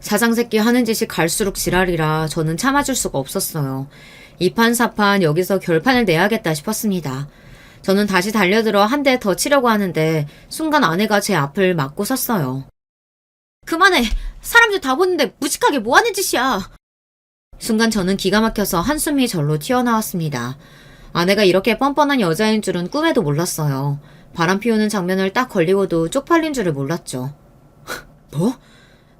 사장 새끼 하는 짓이 갈수록 지랄이라 저는 참아줄 수가 없었어요. 이판사판 여기서 결판을 내야겠다 싶었습니다. 저는 다시 달려들어 한 대 더 치려고 하는데 순간 아내가 제 앞을 막고 섰어요. 그만해. 사람들 다 보는데 무식하게 뭐 하는 짓이야. 순간 저는 기가 막혀서 한숨이 절로 튀어나왔습니다. 아내가 이렇게 뻔뻔한 여자인 줄은 꿈에도 몰랐어요. 바람 피우는 장면을 딱 걸리고도 쪽팔린 줄을 몰랐죠. 뭐?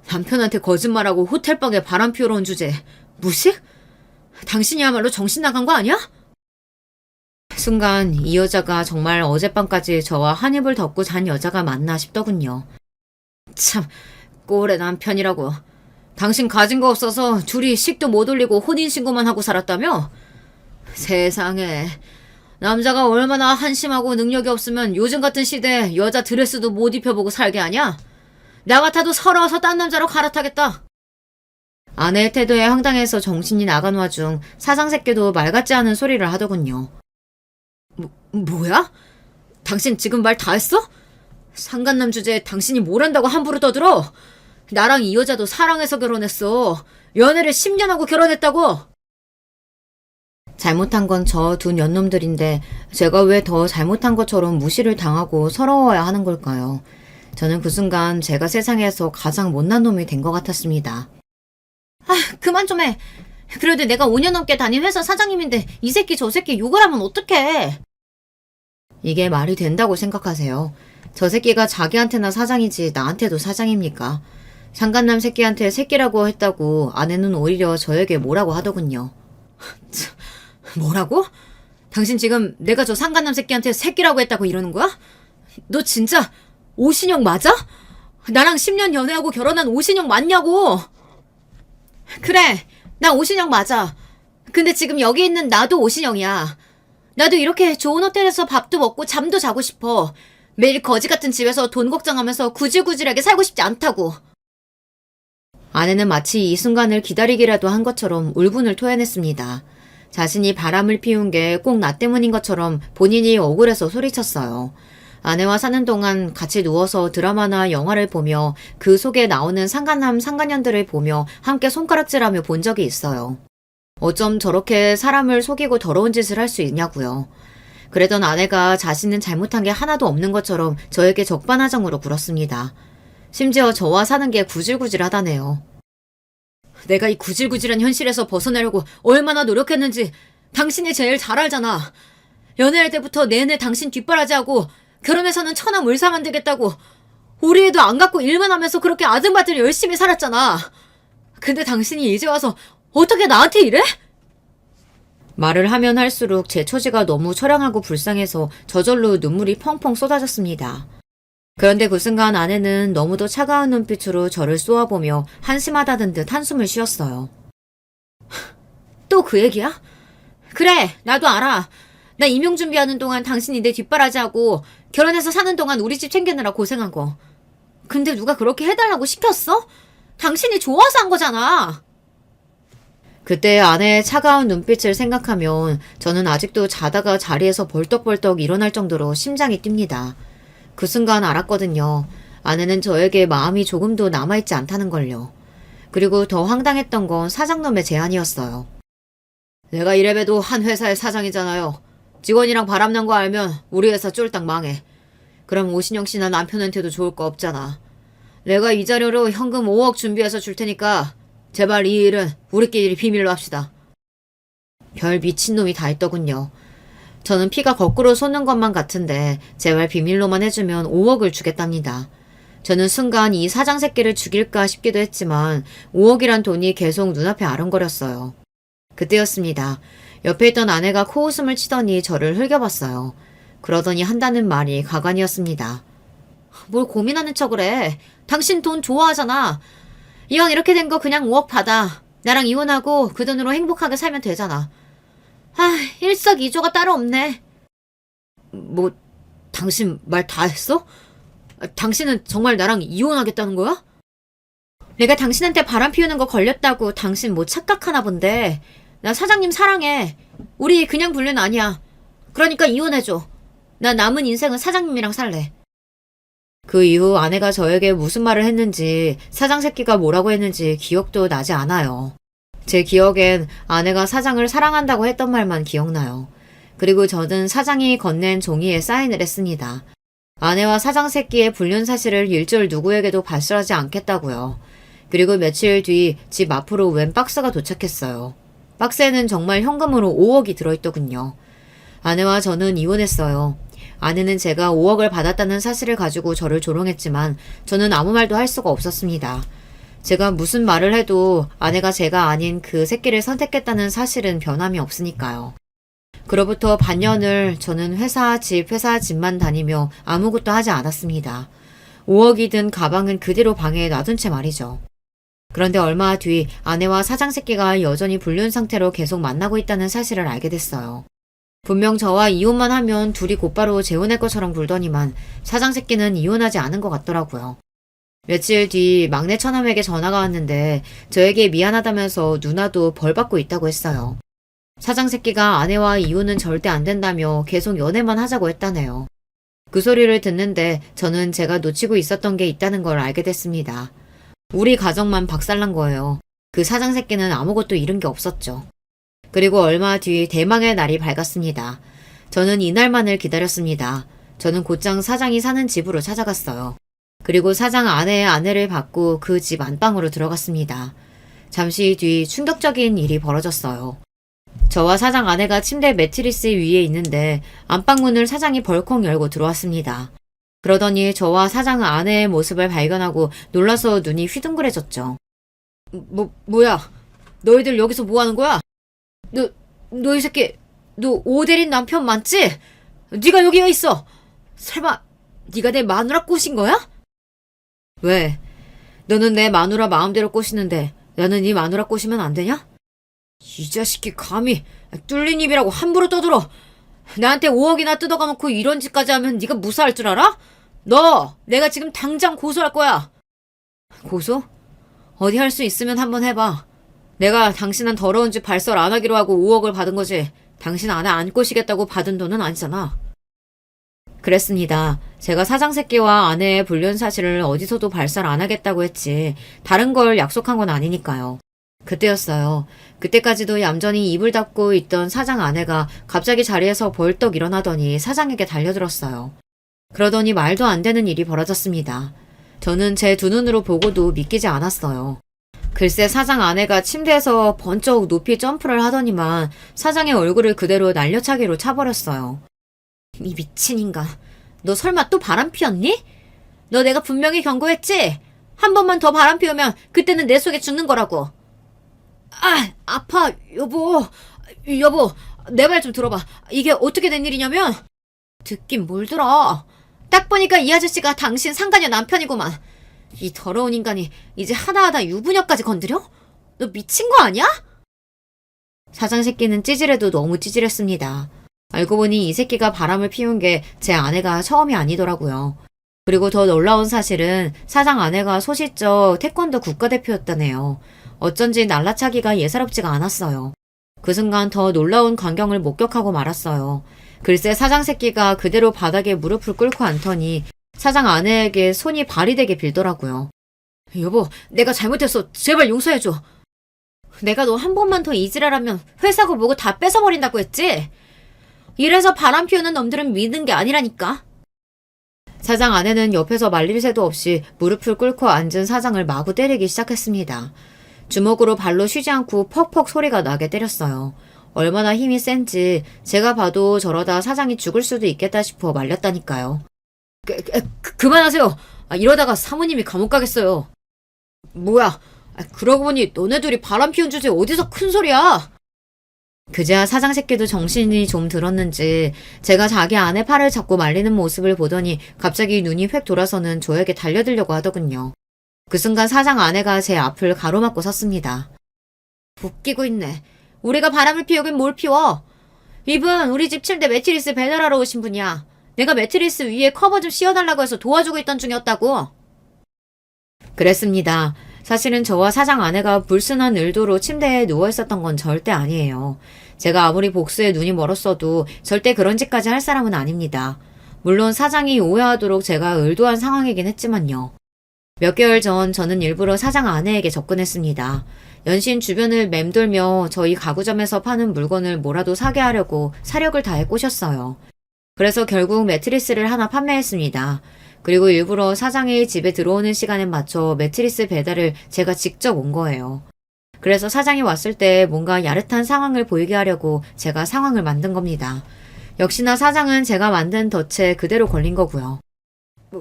남편한테 거짓말하고 호텔방에 바람 피우러 온 주제 무식? 당신이야말로 정신 나간 거 아니야? 순간 이 여자가 정말 어젯밤까지 저와 한 입을 덮고 잔 여자가 맞나 싶더군요. 참, 꼴의 남편이라고. 당신 가진 거 없어서 둘이 식도 못 올리고 혼인신고만 하고 살았다며? 세상에, 남자가 얼마나 한심하고 능력이 없으면 요즘 같은 시대에 여자 드레스도 못 입혀보고 살게 하냐? 나 같아도 서러워서 딴 남자로 갈아타겠다. 아내의 태도에 황당해서 정신이 나간 와중 사장 새끼도 말 같지 않은 소리를 하더군요. 뭐야? 당신 지금 말 다 했어? 상간남 주제에 당신이 뭘 한다고 함부로 떠들어? 나랑 이 여자도 사랑해서 결혼했어. 연애를 10년 하고 결혼했다고. 잘못한 건 저 두 년놈들인데 제가 왜 더 잘못한 것처럼 무시를 당하고 서러워야 하는 걸까요? 저는 그 순간 제가 세상에서 가장 못난 놈이 된 것 같았습니다. 그만 좀 해. 그래도 내가 5년 넘게 다닌 회사 사장님인데 이 새끼 저 새끼 욕을 하면 어떡해. 이게 말이 된다고 생각하세요? 저 새끼가 자기한테나 사장이지 나한테도 사장입니까? 상간남 새끼한테 새끼라고 했다고 아내는 오히려 저에게 뭐라고 하더군요. 뭐라고? 당신 지금 내가 저 상간남 새끼한테 새끼라고 했다고 이러는 거야? 너 진짜 오신영 맞아? 나랑 10년 연애하고 결혼한 오신영 맞냐고! 그래, 나 오신영 맞아. 근데 지금 여기 있는 나도 오신영이야. 나도 이렇게 좋은 호텔에서 밥도 먹고 잠도 자고 싶어. 매일 거지 같은 집에서 돈 걱정하면서 구질구질하게 살고 싶지 않다고. 아내는 마치 이 순간을 기다리기라도 한 것처럼 울분을 토해냈습니다. 자신이 바람을 피운 게 꼭 나 때문인 것처럼 본인이 억울해서 소리쳤어요. 아내와 사는 동안 같이 누워서 드라마나 영화를 보며 그 속에 나오는 상간남 상간녀들을 보며 함께 손가락질하며 본 적이 있어요. 어쩜 저렇게 사람을 속이고 더러운 짓을 할 수 있냐고요. 그러던 아내가 자신은 잘못한 게 하나도 없는 것처럼 저에게 적반하장으로 굴었습니다. 심지어 저와 사는 게 구질구질하다네요. 내가 이 구질구질한 현실에서 벗어나려고 얼마나 노력했는지 당신이 제일 잘 알잖아. 연애할 때부터 내내 당신 뒷바라지하고 결혼해서는 천하물상안 되겠다고 우리 애도 안 갖고 일만 하면서 그렇게 아등바등 열심히 살았잖아. 근데 당신이 이제 와서 어떻게 나한테 이래? 말을 하면 할수록 제 처지가 너무 처량하고 불쌍해서 저절로 눈물이 펑펑 쏟아졌습니다. 그런데 그 순간 아내는 너무도 차가운 눈빛으로 저를 쏘아보며 한심하다는 듯 한숨을 쉬었어요. 또 그 얘기야? 그래, 나도 알아. 나 임용 준비하는 동안 당신이 내 뒷바라지하고 결혼해서 사는 동안 우리 집 챙기느라 고생한 거. 근데 누가 그렇게 해달라고 시켰어? 당신이 좋아서 한 거잖아. 그때 아내의 차가운 눈빛을 생각하면 저는 아직도 자다가 자리에서 벌떡벌떡 일어날 정도로 심장이 뜁니다. 그 순간 알았거든요. 아내는 저에게 마음이 조금도 남아있지 않다는 걸요. 그리고 더 황당했던 건 사장놈의 제안이었어요. 내가 이래봬도 한 회사의 사장이잖아요. 직원이랑 바람난 거 알면 우리 회사 쫄딱 망해. 그럼 오신영 씨나 남편한테도 좋을 거 없잖아. 내가 이 자료로 현금 5억 준비해서 줄 테니까 제발 이 일은 우리끼리 비밀로 합시다. 별 미친놈이 다 있더군요. 저는 피가 거꾸로 솟는 것만 같은데 제발 비밀로만 해주면 5억을 주겠답니다. 저는 순간 이 사장 새끼를 죽일까 싶기도 했지만 5억이란 돈이 계속 눈앞에 아른거렸어요. 그때였습니다. 옆에 있던 아내가 코웃음을 치더니 저를 흘겨봤어요. 그러더니 한다는 말이 가관이었습니다. 뭘 고민하는 척을 해. 당신 돈 좋아하잖아. 이왕 이렇게 된 거 그냥 5억 받아. 나랑 이혼하고 그 돈으로 행복하게 살면 되잖아. 일석이조가 따로 없네. 뭐, 당신 말 다 했어? 당신은 정말 나랑 이혼하겠다는 거야? 내가 당신한테 바람 피우는 거 걸렸다고 당신 뭐 착각하나 본데. 나 사장님 사랑해. 우리 그냥 불륜 아니야. 그러니까 이혼해줘. 나 남은 인생은 사장님이랑 살래. 그 이후 아내가 저에게 무슨 말을 했는지 사장 새끼가 뭐라고 했는지 기억도 나지 않아요. 제 기억엔 아내가 사장을 사랑한다고 했던 말만 기억나요. 그리고 저는 사장이 건넨 종이에 사인을 했습니다. 아내와 사장 새끼의 불륜 사실을 일절 누구에게도 발설하지 않겠다고요. 그리고 며칠 뒤 집 앞으로 웬 박스가 도착했어요. 박스에는 정말 현금으로 5억이 들어있더군요. 아내와 저는 이혼했어요. 아내는 제가 5억을 받았다는 사실을 가지고 저를 조롱했지만 저는 아무 말도 할 수가 없었습니다. 제가 무슨 말을 해도 아내가 제가 아닌 그 새끼를 선택했다는 사실은 변함이 없으니까요. 그로부터 반년을 저는 회사 집만 다니며 아무것도 하지 않았습니다. 5억이 든 가방은 그대로 방에 놔둔 채 말이죠. 그런데 얼마 뒤 아내와 사장 새끼가 여전히 불륜 상태로 계속 만나고 있다는 사실을 알게 됐어요. 분명 저와 이혼만 하면 둘이 곧바로 재혼할 것처럼 굴더니만 사장 새끼는 이혼하지 않은 것 같더라고요. 며칠 뒤 막내 처남에게 전화가 왔는데 저에게 미안하다면서 누나도 벌 받고 있다고 했어요. 사장 새끼가 아내와 이혼은 절대 안 된다며 계속 연애만 하자고 했다네요. 그 소리를 듣는데 저는 제가 놓치고 있었던 게 있다는 걸 알게 됐습니다. 우리 가정만 박살난 거예요. 그 사장 새끼는 아무것도 잃은 게 없었죠. 그리고 얼마 뒤 대망의 날이 밝았습니다. 저는 이날만을 기다렸습니다. 저는 곧장 사장이 사는 집으로 찾아갔어요. 그리고 사장 아내의 아내를 받고 그 집 안방으로 들어갔습니다. 잠시 뒤 충격적인 일이 벌어졌어요. 저와 사장 아내가 침대 매트리스 위에 있는데 안방문을 사장이 벌컥 열고 들어왔습니다. 그러더니 저와 사장 아내의 모습을 발견하고 놀라서 눈이 휘둥그레졌죠. 뭐야? 너희들 여기서 뭐 하는 거야? 너 이 새끼, 너 오대린 남편 맞지? 네가 여기 왜 있어? 설마 네가 내 마누라 꼬신 거야? 왜? 너는 내 마누라 마음대로 꼬시는데 나는 네 마누라 꼬시면 안 되냐? 이 자식이 감히 뚫린 입이라고 함부로 떠들어. 나한테 5억이나 뜯어가놓고 이런 짓까지 하면 네가 무사할 줄 알아? 너 내가 지금 당장 고소할 거야. 고소? 어디 할 수 있으면 한번 해봐. 내가 당신한 더러운 짓 발설 안 하기로 하고 5억을 받은 거지. 당신 아내 안 꼬시겠다고 받은 돈은 아니잖아. 그랬습니다. 제가 사장 새끼와 아내의 불륜 사실을 어디서도 발설 안 하겠다고 했지. 다른 걸 약속한 건 아니니까요. 그때였어요. 그때까지도 얌전히 입을 닫고 있던 사장 아내가 갑자기 자리에서 벌떡 일어나더니 사장에게 달려들었어요. 그러더니 말도 안 되는 일이 벌어졌습니다. 저는 제 두 눈으로 보고도 믿기지 않았어요. 글쎄 사장 아내가 침대에서 번쩍 높이 점프를 하더니만 사장의 얼굴을 그대로 날려차기로 차버렸어요. 이 미친 인간. 너 설마 또 바람 피웠니? 너 내가 분명히 경고했지? 한 번만 더 바람 피우면 그때는 내 속에 죽는 거라고. 아, 아파, 여보. 여보, 내 말 좀 들어봐. 이게 어떻게 된 일이냐면, 듣긴 뭘 들어. 딱 보니까 이 아저씨가 당신 상간녀 남편이구만. 이 더러운 인간이 이제 하나하나 유부녀까지 건드려? 너 미친 거 아니야? 사장 새끼는 찌질해도 너무 찌질했습니다. 알고 보니 이 새끼가 바람을 피운 게 제 아내가 처음이 아니더라고요. 그리고 더 놀라운 사실은 사장 아내가 소시적 태권도 국가대표였다네요. 어쩐지 날라차기가 예사롭지가 않았어요. 그 순간 더 놀라운 광경을 목격하고 말았어요. 글쎄 사장 새끼가 그대로 바닥에 무릎을 꿇고 앉더니 사장 아내에게 손이 발이 되게 빌더라고요. 여보, 내가 잘못했어. 제발 용서해줘. 내가 너 한 번만 더 이지랄하면 회사고 뭐고 다 뺏어버린다고 했지? 이래서 바람 피우는 놈들은 믿는 게 아니라니까. 사장 아내는 옆에서 말릴 새도 없이 무릎을 꿇고 앉은 사장을 마구 때리기 시작했습니다. 주먹으로 발로 쉬지 않고 퍽퍽 소리가 나게 때렸어요. 얼마나 힘이 센지 제가 봐도 저러다 사장이 죽을 수도 있겠다 싶어 말렸다니까요. 그만하세요. 이러다가 사모님이 감옥 가겠어요. 뭐야? 그러고 보니 너네 둘이 바람 피운 주제에 어디서 큰 소리야? 그제야 사장 새끼도 정신이 좀 들었는지 제가 자기 아내 팔을 잡고 말리는 모습을 보더니 갑자기 눈이 획 돌아서는 저에게 달려들려고 하더군요. 그 순간 사장 아내가 제 앞을 가로막고 섰습니다. 웃기고 있네. 우리가 바람을 피우긴 뭘 피워. 이분 우리 집 침대 매트리스 배달하러 오신 분이야. 내가 매트리스 위에 커버 좀 씌워달라고 해서 도와주고 있던 중이었다고. 그랬습니다. 사실은 저와 사장 아내가 불순한 의도로 침대에 누워있었던 건 절대 아니에요. 제가 아무리 복수에 눈이 멀었어도 절대 그런 짓까지 할 사람은 아닙니다. 물론 사장이 오해하도록 제가 의도한 상황이긴 했지만요. 몇 개월 전 저는 일부러 사장 아내에게 접근했습니다. 연신 주변을 맴돌며 저희 가구점에서 파는 물건을 뭐라도 사게 하려고 사력을 다해 꼬셨어요. 그래서 결국 매트리스를 하나 판매했습니다. 그리고 일부러 사장이 집에 들어오는 시간에 맞춰 매트리스 배달을 제가 직접 온 거예요. 그래서 사장이 왔을 때 뭔가 야릇한 상황을 보이게 하려고 제가 상황을 만든 겁니다. 역시나 사장은 제가 만든 덫에 그대로 걸린 거고요.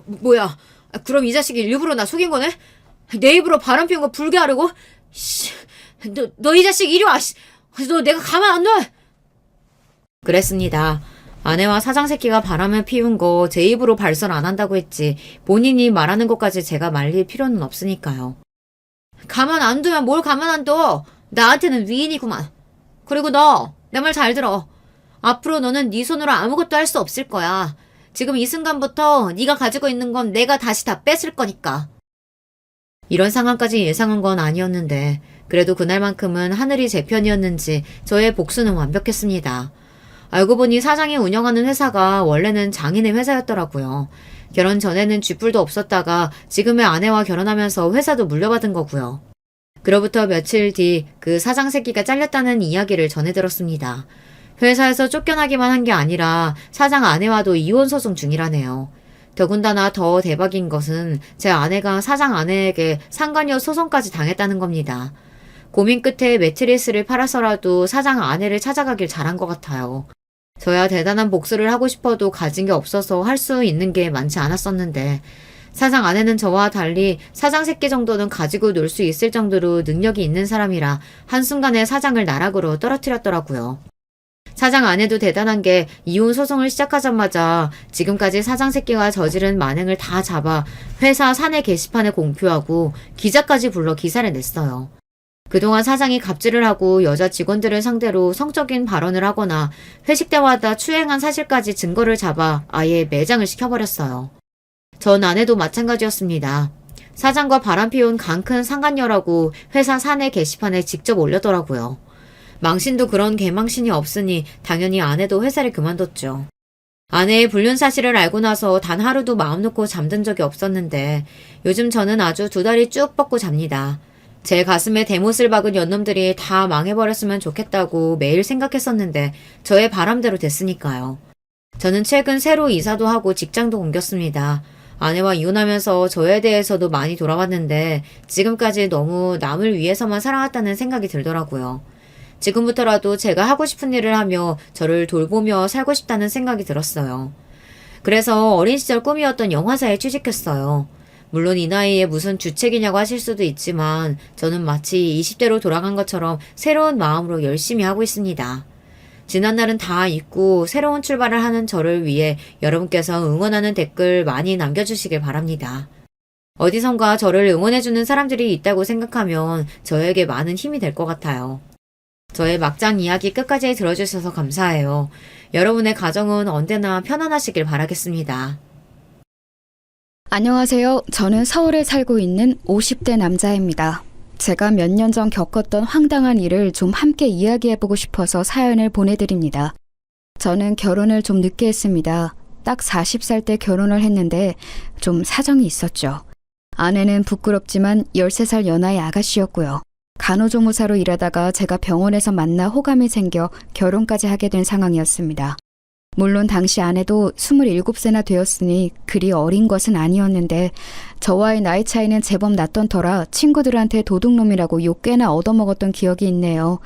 뭐야? 그럼 이 자식이 일부러 나 속인 거네? 내 입으로 바람 피운 거 불게 하려고? 너 이 자식 이리 와! 너 내가 가만 안 놔! 그랬습니다. 아내와 사장 새끼가 바람을 피운 거 제 입으로 발설 안 한다고 했지 본인이 말하는 것까지 제가 말릴 필요는 없으니까요. 가만 안 두면 뭘 가만 안 둬. 나한테는 위인이구만. 그리고 너 내 말 잘 들어. 앞으로 너는 네 손으로 아무것도 할 수 없을 거야. 지금 이 순간부터 네가 가지고 있는 건 내가 다시 다 뺏을 거니까. 이런 상황까지 예상한 건 아니었는데 그래도 그날만큼은 하늘이 제 편이었는지 저의 복수는 완벽했습니다. 알고 보니 사장이 운영하는 회사가 원래는 장인의 회사였더라고요. 결혼 전에는 쥐뿔도 없었다가 지금의 아내와 결혼하면서 회사도 물려받은 거고요. 그로부터 며칠 뒤 그 사장 새끼가 잘렸다는 이야기를 전해 들었습니다. 회사에서 쫓겨나기만 한 게 아니라 사장 아내와도 이혼 소송 중이라네요. 더군다나 더 대박인 것은 제 아내가 사장 아내에게 상간녀 소송까지 당했다는 겁니다. 고민 끝에 매트리스를 팔아서라도 사장 아내를 찾아가길 잘한 것 같아요. 저야 대단한 복수를 하고 싶어도 가진 게 없어서 할 수 있는 게 많지 않았었는데 사장 아내는 저와 달리 사장 새끼 정도는 가지고 놀 수 있을 정도로 능력이 있는 사람이라 한순간에 사장을 나락으로 떨어뜨렸더라고요. 사장 아내도 대단한 게 이혼 소송을 시작하자마자 지금까지 사장 새끼가 저지른 만행을 다 잡아 회사 사내 게시판에 공표하고 기자까지 불러 기사를 냈어요. 그동안 사장이 갑질을 하고 여자 직원들을 상대로 성적인 발언을 하거나 회식 때마다 추행한 사실까지 증거를 잡아 아예 매장을 시켜버렸어요. 전 아내도 마찬가지였습니다. 사장과 바람 피운 강큰 상간녀라고 회사 사내 게시판에 직접 올렸더라고요. 망신도 그런 개망신이 없으니 당연히 아내도 회사를 그만뒀죠. 아내의 불륜 사실을 알고 나서 단 하루도 마음 놓고 잠든 적이 없었는데 요즘 저는 아주 두 다리 쭉 뻗고 잡니다. 제 가슴에 대못을 박은 연놈들이 다 망해버렸으면 좋겠다고 매일 생각했었는데 저의 바람대로 됐으니까요. 저는 최근 새로 이사도 하고 직장도 옮겼습니다. 아내와 이혼하면서 저에 대해서도 많이 돌아봤는데 지금까지 너무 남을 위해서만 살아왔다는 생각이 들더라고요. 지금부터라도 제가 하고 싶은 일을 하며 저를 돌보며 살고 싶다는 생각이 들었어요. 그래서 어린 시절 꿈이었던 영화사에 취직했어요. 물론 이 나이에 무슨 주책이냐고 하실 수도 있지만 저는 마치 20대로 돌아간 것처럼 새로운 마음으로 열심히 하고 있습니다. 지난 날은 다 잊고 새로운 출발을 하는 저를 위해 여러분께서 응원하는 댓글 많이 남겨주시길 바랍니다. 어디선가 저를 응원해주는 사람들이 있다고 생각하면 저에게 많은 힘이 될 것 같아요. 저의 막장 이야기 끝까지 들어주셔서 감사해요. 여러분의 가정은 언제나 편안하시길 바라겠습니다. 안녕하세요. 저는 서울에 살고 있는 50대 남자입니다. 제가 몇 년 전 겪었던 황당한 일을 좀 함께 이야기해보고 싶어서 사연을 보내드립니다. 저는 결혼을 좀 늦게 했습니다. 딱 40살 때 결혼을 했는데 좀 사정이 있었죠. 아내는 부끄럽지만 13살 연하의 아가씨였고요. 간호조무사로 일하다가 제가 병원에서 만나 호감이 생겨 결혼까지 하게 된 상황이었습니다. 물론 당시 아내도 27세나 되었으니 그리 어린 것은 아니었는데 저와의 나이 차이는 제법 났던 터라 친구들한테 도둑놈이라고 욕 꽤나 얻어먹었던 기억이 있네요.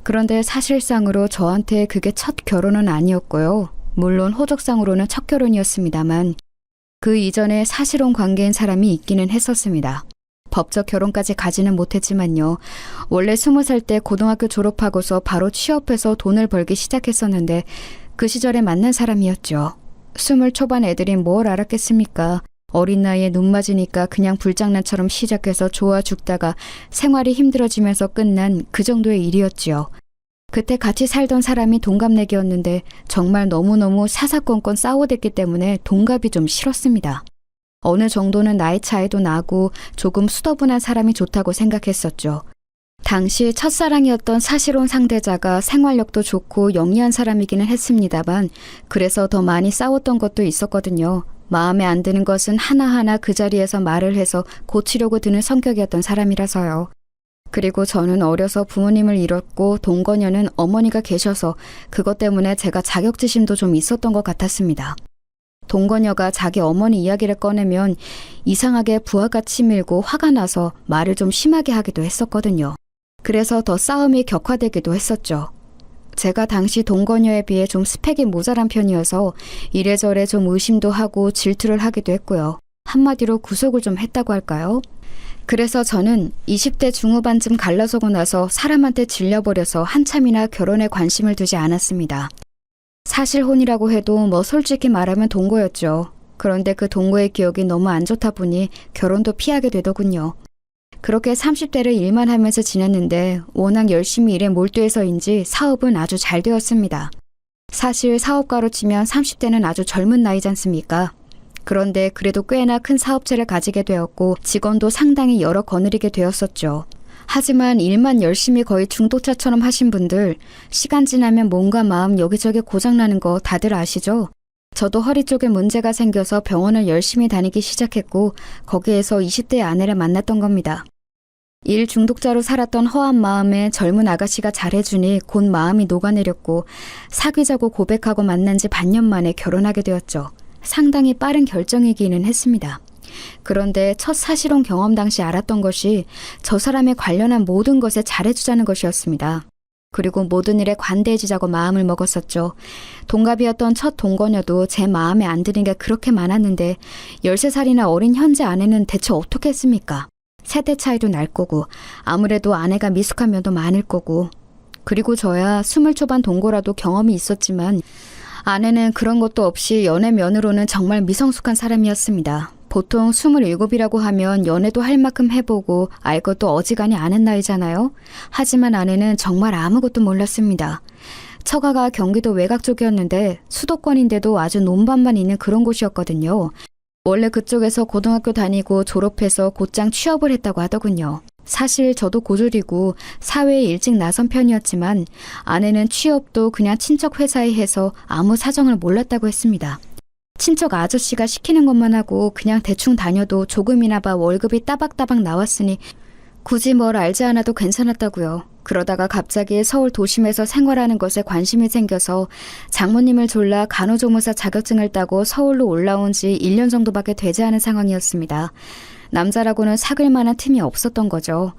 그런데 사실상으로 저한테 그게 첫 결혼은 아니었고요. 물론 호적상으로는 첫 결혼이었습니다만 그 이전에 사실혼 관계인 사람이 있기는 했었습니다. 법적 결혼까지 가지는 못했지만요. 원래 20살 때 고등학교 졸업하고서 바로 취업해서 돈을 벌기 시작했었는데 그 시절에 만난 사람이었죠. 20 초반 애들이 뭘 알았겠습니까? 어린 나이에 눈 맞으니까 그냥 불장난처럼 시작해서 좋아 죽다가 생활이 힘들어지면서 끝난 그 정도의 일이었지요. 그때 같이 살던 사람이 동갑내기였는데 정말 너무너무 사사건건 싸워댔기 때문에 동갑이 좀 싫었습니다. 어느 정도는 나이 차이도 나고 조금 수더분한 사람이 좋다고 생각했었죠. 당시 첫사랑이었던 사실혼 상대자가 생활력도 좋고 영리한 사람이기는 했습니다만 그래서 더 많이 싸웠던 것도 있었거든요. 마음에 안 드는 것은 하나하나 그 자리에서 말을 해서 고치려고 드는 성격이었던 사람이라서요. 그리고 저는 어려서 부모님을 잃었고 동거녀는 어머니가 계셔서 그것 때문에 제가 자격지심도 좀 있었던 것 같았습니다. 동거녀가 자기 어머니 이야기를 꺼내면 이상하게 부하가 치밀고 화가 나서 말을 좀 심하게 하기도 했었거든요. 그래서 더 싸움이 격화되기도 했었죠. 제가 당시 동거녀에 비해 좀 스펙이 모자란 편이어서 이래저래 좀 의심도 하고 질투를 하기도 했고요. 한마디로 구속을 좀 했다고 할까요? 그래서 저는 20대 중후반쯤 갈라서고 나서 사람한테 질려버려서 한참이나 결혼에 관심을 두지 않았습니다. 사실혼이라고 해도 뭐 솔직히 말하면 동거였죠. 그런데 그 동거의 기억이 너무 안 좋다 보니 결혼도 피하게 되더군요. 그렇게 30대를 일만 하면서 지냈는데 워낙 열심히 일에 몰두해서인지 사업은 아주 잘 되었습니다. 사실 사업가로 치면 30대는 아주 젊은 나이지 않습니까? 그런데 그래도 꽤나 큰 사업체를 가지게 되었고 직원도 상당히 여러 거느리게 되었었죠. 하지만 일만 열심히 거의 중도차처럼 하신 분들 시간 지나면 몸과 마음 여기저기 고장나는 거 다들 아시죠? 저도 허리 쪽에 문제가 생겨서 병원을 열심히 다니기 시작했고 거기에서 20대 아내를 만났던 겁니다. 일 중독자로 살았던 허한 마음에 젊은 아가씨가 잘해주니 곧 마음이 녹아내렸고 사귀자고 고백하고 만난 지 반년 만에 결혼하게 되었죠. 상당히 빠른 결정이기는 했습니다. 그런데 첫 사실혼 경험 당시 알았던 것이 저 사람에 관련한 모든 것에 잘해주자는 것이었습니다. 그리고 모든 일에 관대해지자고 마음을 먹었었죠. 동갑이었던 첫 동거녀도 제 마음에 안 드는 게 그렇게 많았는데 13살이나 어린 현재 아내는 대체 어떻게 했습니까? 세대 차이도 날 거고 아무래도 아내가 미숙한 면도 많을 거고 그리고 저야 20 초반 동거라도 경험이 있었지만 아내는 그런 것도 없이 연애 면으로는 정말 미성숙한 사람이었습니다. 보통 27이라고 하면 연애도 할 만큼 해보고 알 것도 어지간히 아는 나이잖아요. 하지만 아내는 정말 아무것도 몰랐습니다. 처가가 경기도 외곽 쪽이었는데 수도권인데도 아주 논밭만 있는 그런 곳이었거든요. 원래 그쪽에서 고등학교 다니고 졸업해서 곧장 취업을 했다고 하더군요. 사실 저도 고졸이고 사회에 일찍 나선 편이었지만 아내는 취업도 그냥 친척 회사에 해서 아무 사정을 몰랐다고 했습니다. 친척 아저씨가 시키는 것만 하고 그냥 대충 다녀도 조금이나 봐 월급이 따박따박 나왔으니 굳이 뭘 알지 않아도 괜찮았다고요. 그러다가 갑자기 서울 도심에서 생활하는 것에 관심이 생겨서 장모님을 졸라 간호조무사 자격증을 따고 서울로 올라온 지 1년 정도밖에 되지 않은 상황이었습니다. 남자라고는 사귈 만한 틈이 없었던 거죠.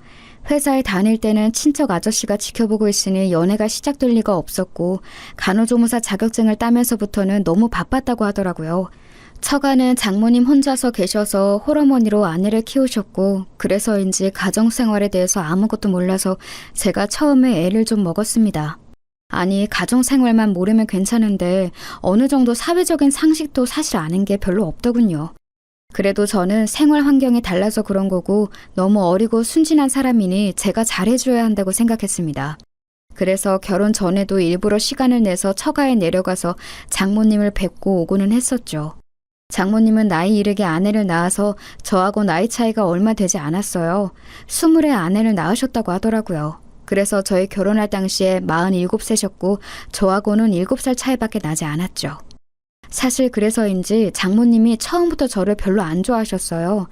회사에 다닐 때는 친척 아저씨가 지켜보고 있으니 연애가 시작될 리가 없었고 간호조무사 자격증을 따면서부터는 너무 바빴다고 하더라고요. 처가는 장모님 혼자서 계셔서 홀어머니로 아내를 키우셨고 그래서인지 가정생활에 대해서 아무것도 몰라서 제가 처음에 애를 좀 먹었습니다. 아니 가정생활만 모르면 괜찮은데 어느 정도 사회적인 상식도 사실 아는 게 별로 없더군요. 그래도 저는 생활 환경이 달라서 그런 거고 너무 어리고 순진한 사람이니 제가 잘해줘야 한다고 생각했습니다. 그래서 결혼 전에도 일부러 시간을 내서 처가에 내려가서 장모님을 뵙고 오고는 했었죠. 장모님은 나이 이르게 아내를 낳아서 저하고 나이 차이가 얼마 되지 않았어요. 20에 아내를 낳으셨다고 하더라고요. 그래서 저희 결혼할 당시에 47세셨고 저하고는 7살 차이밖에 나지 않았죠. 사실 그래서인지 장모님이 처음부터 저를 별로 안 좋아하셨어요.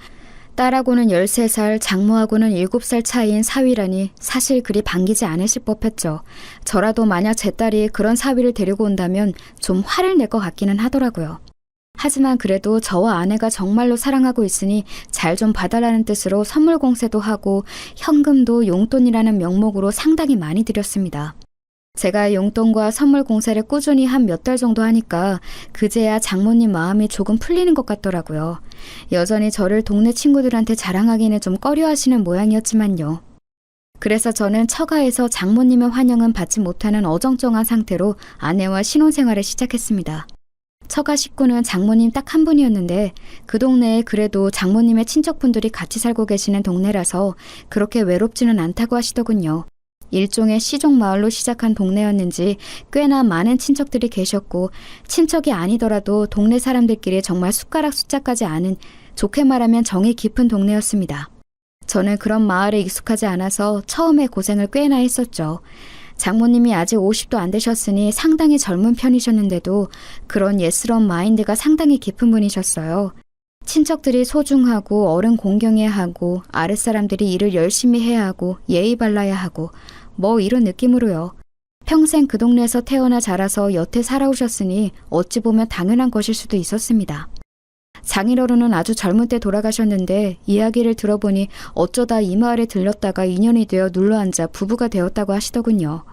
딸하고는 13살, 장모하고는 7살 차이인 사위라니 사실 그리 반기지 않으실 법했죠. 저라도 만약 제 딸이 그런 사위를 데리고 온다면 좀 화를 낼 것 같기는 하더라고요. 하지만 그래도 저와 아내가 정말로 사랑하고 있으니 잘 좀 봐달라는 뜻으로 선물 공세도 하고 현금도 용돈이라는 명목으로 상당히 많이 드렸습니다. 제가 용돈과 선물 공세를 꾸준히 한 몇 달 정도 하니까 그제야 장모님 마음이 조금 풀리는 것 같더라고요. 여전히 저를 동네 친구들한테 자랑하기는 좀 꺼려하시는 모양이었지만요. 그래서 저는 처가에서 장모님의 환영은 받지 못하는 어정쩡한 상태로 아내와 신혼생활을 시작했습니다. 처가 식구는 장모님 딱 한 분이었는데 그 동네에 그래도 장모님의 친척분들이 같이 살고 계시는 동네라서 그렇게 외롭지는 않다고 하시더군요. 일종의 시종마을로 시작한 동네였는지 꽤나 많은 친척들이 계셨고 친척이 아니더라도 동네 사람들끼리 정말 숟가락 숫자까지 아는 좋게 말하면 정이 깊은 동네였습니다. 저는 그런 마을에 익숙하지 않아서 처음에 고생을 꽤나 했었죠. 장모님이 아직 50도 안 되셨으니 상당히 젊은 편이셨는데도 그런 예스러운 마인드가 상당히 깊은 분이셨어요. 친척들이 소중하고 어른 공경해야 하고 아랫사람들이 일을 열심히 해야 하고 예의 발라야 하고 뭐 이런 느낌으로요. 평생 그 동네에서 태어나 자라서 여태 살아오셨으니 어찌 보면 당연한 것일 수도 있었습니다. 장인어른은 아주 젊은 때 돌아가셨는데 이야기를 들어보니 어쩌다 이 마을에 들렀다가 인연이 되어 눌러앉아 부부가 되었다고 하시더군요.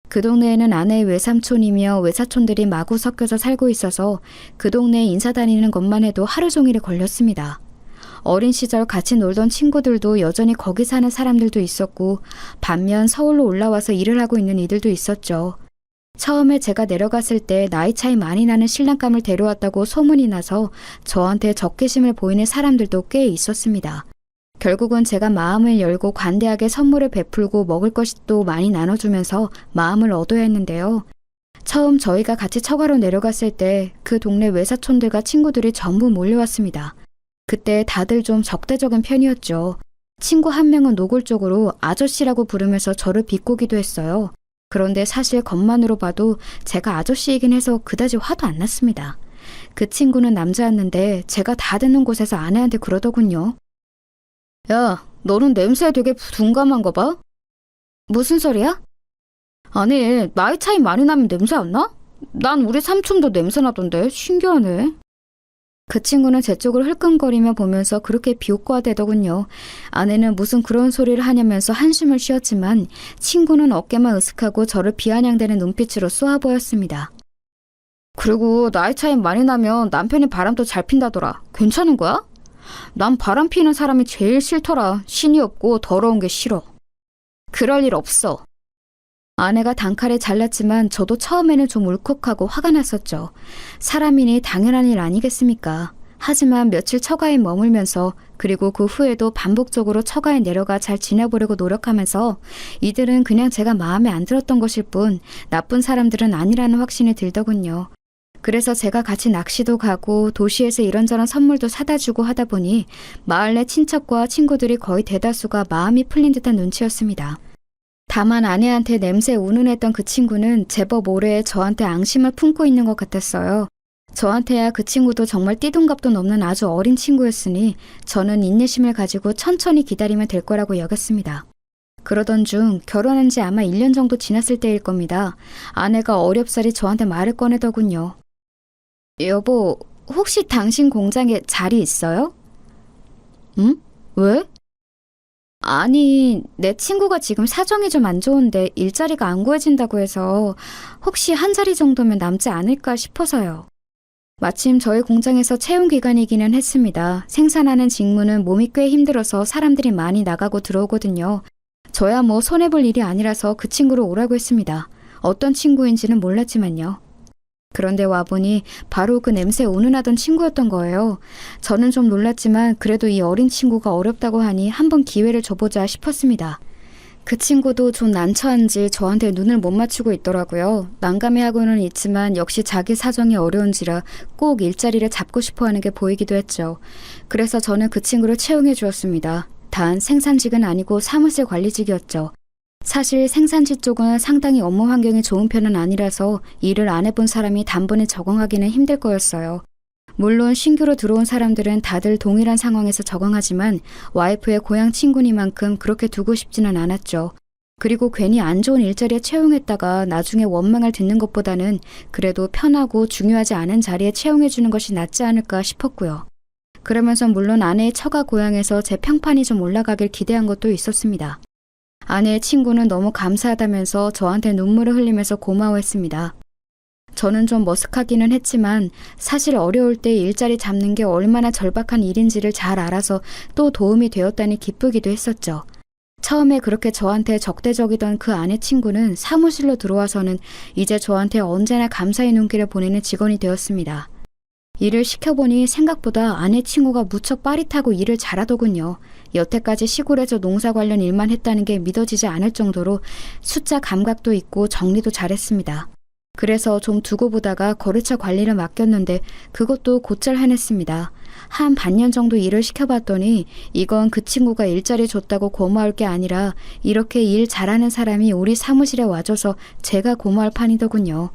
그 동네에는 아내의 외삼촌이며 외사촌들이 마구 섞여서 살고 있어서 그 동네에 인사 다니는 것만 해도 하루 종일이 걸렸습니다. 어린 시절 같이 놀던 친구들도 여전히 거기 사는 사람들도 있었고 반면 서울로 올라와서 일을 하고 있는 이들도 있었죠. 처음에 제가 내려갔을 때 나이 차이 많이 나는 신랑감을 데려왔다고 소문이 나서 저한테 적개심을 보이는 사람들도 꽤 있었습니다. 결국은 제가 마음을 열고 관대하게 선물을 베풀고 먹을 것도 많이 나눠주면서 마음을 얻어야 했는데요. 처음 저희가 같이 처가로 내려갔을 때 그 동네 외사촌들과 친구들이 전부 몰려왔습니다. 그때 다들 좀 적대적인 편이었죠. 친구 한 명은 노골적으로 아저씨라고 부르면서 저를 비꼬기도 했어요. 그런데 사실 겉만으로 봐도 제가 아저씨이긴 해서 그다지 화도 안 났습니다. 그 친구는 남자였는데 제가 다 듣는 곳에서 아내한테 그러더군요. 야, 너는 냄새에 되게 둔감한 거 봐? 무슨 소리야? 아니, 나이 차이 많이 나면 냄새 안 나? 난 우리 삼촌도 냄새 나던데 신기하네. 그 친구는 제 쪽을 흘끔거리며 보면서 그렇게 비웃고하대더군요. 아내는 무슨 그런 소리를 하냐면서 한숨을 쉬었지만 친구는 어깨만 으쓱하고 저를 비아냥대는 눈빛으로 쏘아 보였습니다. 그리고 나이 차이 많이 나면 남편이 바람도 잘 핀다더라. 괜찮은 거야? 난 바람 피는 사람이 제일 싫더라. 신이 없고 더러운 게 싫어. 그럴 일 없어. 아내가 단칼에 잘랐지만 저도 처음에는 좀 울컥하고 화가 났었죠. 사람이니 당연한 일 아니겠습니까? 하지만 며칠 처가에 머물면서 그리고 그 후에도 반복적으로 처가에 내려가 잘 지내보려고 노력하면서 이들은 그냥 제가 마음에 안 들었던 것일 뿐 나쁜 사람들은 아니라는 확신이 들더군요. 그래서 제가 같이 낚시도 가고 도시에서 이런저런 선물도 사다 주고 하다 보니 마을 내 친척과 친구들이 거의 대다수가 마음이 풀린 듯한 눈치였습니다. 다만 아내한테 냄새 운운했던 그 친구는 제법 오래 저한테 앙심을 품고 있는 것 같았어요. 저한테야 그 친구도 정말 띠동갑도 넘는 아주 어린 친구였으니 저는 인내심을 가지고 천천히 기다리면 될 거라고 여겼습니다. 그러던 중 결혼한 지 아마 1년 정도 지났을 때일 겁니다. 아내가 어렵사리 저한테 말을 꺼내더군요. 여보, 혹시 당신 공장에 자리 있어요? 응? 왜? 아니, 내 친구가 지금 사정이 좀 안 좋은데 일자리가 안 구해진다고 해서 혹시 한 자리 정도면 남지 않을까 싶어서요. 마침 저희 공장에서 채용 기간이기는 했습니다. 생산하는 직무는 몸이 꽤 힘들어서 사람들이 많이 나가고 들어오거든요. 저야 뭐 손해볼 일이 아니라서 그 친구를 오라고 했습니다. 어떤 친구인지는 몰랐지만요. 그런데 와보니 바로 그 냄새 운운하던 친구였던 거예요. 저는 좀 놀랐지만 그래도 이 어린 친구가 어렵다고 하니 한번 기회를 줘보자 싶었습니다. 그 친구도 좀 난처한지 저한테 눈을 못 맞추고 있더라고요. 난감해하고는 있지만 역시 자기 사정이 어려운지라 꼭 일자리를 잡고 싶어하는 게 보이기도 했죠. 그래서 저는 그 친구를 채용해 주었습니다. 단 생산직은 아니고 사무실 관리직이었죠. 사실 생산지 쪽은 상당히 업무 환경이 좋은 편은 아니라서 일을 안 해본 사람이 단번에 적응하기는 힘들 거였어요. 물론 신규로 들어온 사람들은 다들 동일한 상황에서 적응하지만 와이프의 고향 친구니만큼 그렇게 두고 싶지는 않았죠. 그리고 괜히 안 좋은 일자리에 채용했다가 나중에 원망을 듣는 것보다는 그래도 편하고 중요하지 않은 자리에 채용해주는 것이 낫지 않을까 싶었고요. 그러면서 물론 아내의 처가 고향에서 제 평판이 좀 올라가길 기대한 것도 있었습니다. 아내의 친구는 너무 감사하다면서 저한테 눈물을 흘리면서 고마워했습니다. 저는 좀 머쓱하기는 했지만 사실 어려울 때 일자리 잡는 게 얼마나 절박한 일인지를 잘 알아서 또 도움이 되었다니 기쁘기도 했었죠. 처음에 그렇게 저한테 적대적이던 그 아내 친구는 사무실로 들어와서는 이제 저한테 언제나 감사의 눈길을 보내는 직원이 되었습니다. 일을 시켜보니 생각보다 아내 친구가 무척 빠릿하고 일을 잘하더군요. 여태까지 시골에서 농사 관련 일만 했다는 게 믿어지지 않을 정도로 숫자 감각도 있고 정리도 잘했습니다. 그래서 좀 두고 보다가 거래처 관리를 맡겼는데 그것도 곧잘 해냈습니다. 한 반년 정도 일을 시켜봤더니 이건 그 친구가 일자리 줬다고 고마울 게 아니라 이렇게 일 잘하는 사람이 우리 사무실에 와줘서 제가 고마울 판이더군요.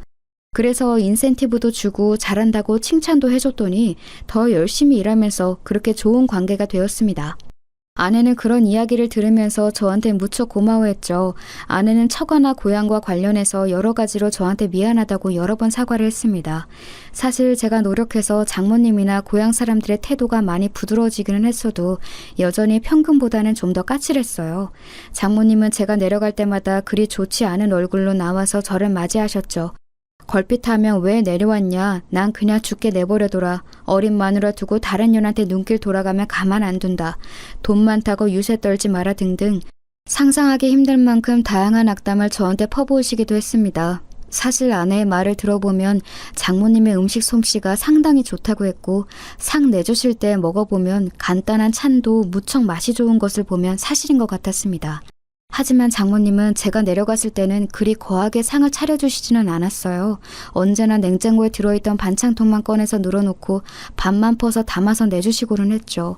그래서 인센티브도 주고 잘한다고 칭찬도 해줬더니 더 열심히 일하면서 그렇게 좋은 관계가 되었습니다. 아내는 그런 이야기를 들으면서 저한테 무척 고마워했죠. 아내는 처가나 고향과 관련해서 여러 가지로 저한테 미안하다고 여러 번 사과를 했습니다. 사실 제가 노력해서 장모님이나 고향 사람들의 태도가 많이 부드러워지기는 했어도 여전히 평균보다는 좀 더 까칠했어요. 장모님은 제가 내려갈 때마다 그리 좋지 않은 얼굴로 나와서 저를 맞이하셨죠. 걸핏하면 왜 내려왔냐? 난 그냥 죽게 내버려둬라. 어린 마누라 두고 다른 년한테 눈길 돌아가면 가만 안 둔다. 돈 많다고 유세 떨지 마라 등등 상상하기 힘들 만큼 다양한 악담을 저한테 퍼부으시기도 했습니다. 사실 아내의 말을 들어보면 장모님의 음식 솜씨가 상당히 좋다고 했고 상 내주실 때 먹어보면 간단한 찬도 무척 맛이 좋은 것을 보면 사실인 것 같았습니다. 하지만 장모님은 제가 내려갔을 때는 그리 거하게 상을 차려주시지는 않았어요. 언제나 냉장고에 들어있던 반찬통만 꺼내서 늘어놓고 밥만 퍼서 담아서 내주시고는 했죠.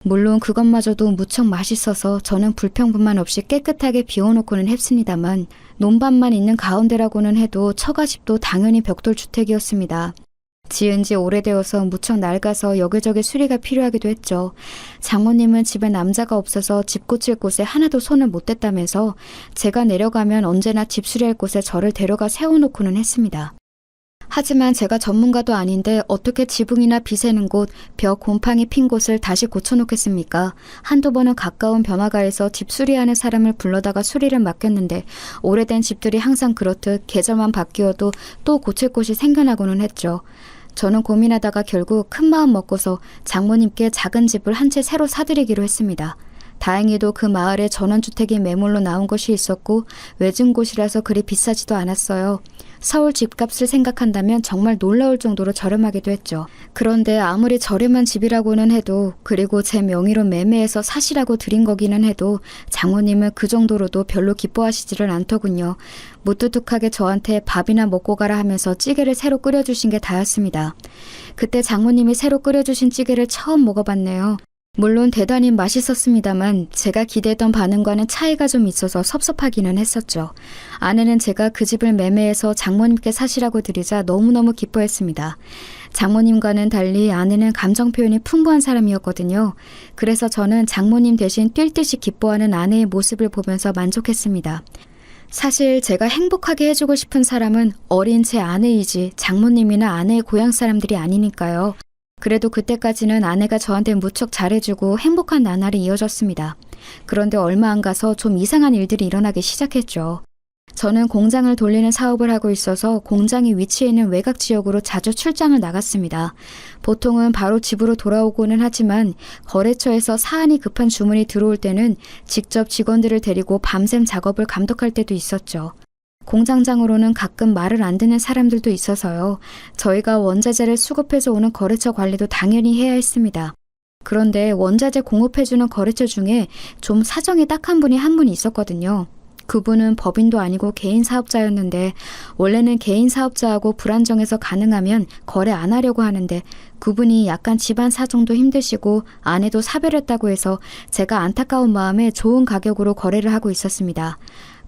물론 그것마저도 무척 맛있어서 저는 불평분만 없이 깨끗하게 비워놓고는 했습니다만 논밭만 있는 가운데라고는 해도 처가집도 당연히 벽돌주택이었습니다. 지은 지 오래되어서 무척 낡아서 여기저기 수리가 필요하기도 했죠. 장모님은 집에 남자가 없어서 집 고칠 곳에 하나도 손을 못 댔다면서 제가 내려가면 언제나 집 수리할 곳에 저를 데려가 세워놓고는 했습니다. 하지만 제가 전문가도 아닌데 어떻게 지붕이나 비새는 곳, 벽 곰팡이 핀 곳을 다시 고쳐놓겠습니까? 한두 번은 가까운 번화가에서 집 수리하는 사람을 불러다가 수리를 맡겼는데 오래된 집들이 항상 그렇듯 계절만 바뀌어도 또 고칠 곳이 생겨나고는 했죠. 저는 고민하다가 결국 큰 마음 먹고서 장모님께 작은 집을 한 채 새로 사드리기로 했습니다. 다행히도 그 마을에 전원주택이 매물로 나온 곳이 있었고 외진 곳이라서 그리 비싸지도 않았어요. 서울 집값을 생각한다면 정말 놀라울 정도로 저렴하기도 했죠. 그런데 아무리 저렴한 집이라고는 해도, 그리고 제 명의로 매매해서 사시라고 드린 거기는 해도 장모님은 그 정도로도 별로 기뻐하시지를 않더군요. 무뚝뚝하게 저한테 밥이나 먹고 가라 하면서 찌개를 새로 끓여주신 게 다였습니다. 그때 장모님이 새로 끓여주신 찌개를 처음 먹어봤네요. 물론 대단히 맛있었습니다만 제가 기대했던 반응과는 차이가 좀 있어서 섭섭하기는 했었죠. 아내는 제가 그 집을 매매해서 장모님께 사시라고 드리자 너무너무 기뻐했습니다. 장모님과는 달리 아내는 감정 표현이 풍부한 사람이었거든요. 그래서 저는 장모님 대신 뛸 듯이 기뻐하는 아내의 모습을 보면서 만족했습니다. 사실 제가 행복하게 해주고 싶은 사람은 어린 제 아내이지 장모님이나 아내의 고향 사람들이 아니니까요. 그래도 그때까지는 아내가 저한테 무척 잘해주고 행복한 나날이 이어졌습니다. 그런데 얼마 안 가서 좀 이상한 일들이 일어나기 시작했죠. 저는 공장을 돌리는 사업을 하고 있어서 공장이 위치해 있는 외곽 지역으로 자주 출장을 나갔습니다. 보통은 바로 집으로 돌아오고는 하지만 거래처에서 사안이 급한 주문이 들어올 때는 직접 직원들을 데리고 밤샘 작업을 감독할 때도 있었죠. 공장장으로는 가끔 말을 안 듣는 사람들도 있어서요. 저희가 원자재를 수급해서 오는 거래처 관리도 당연히 해야 했습니다. 그런데 원자재 공급해주는 거래처 중에 좀 사정이 딱한 분이 한 분 있었거든요. 그분은 법인도 아니고 개인 사업자였는데 원래는 개인 사업자하고 불안정해서 가능하면 거래 안 하려고 하는데 그분이 약간 집안 사정도 힘드시고 아내도 사별했다고 해서 제가 안타까운 마음에 좋은 가격으로 거래를 하고 있었습니다.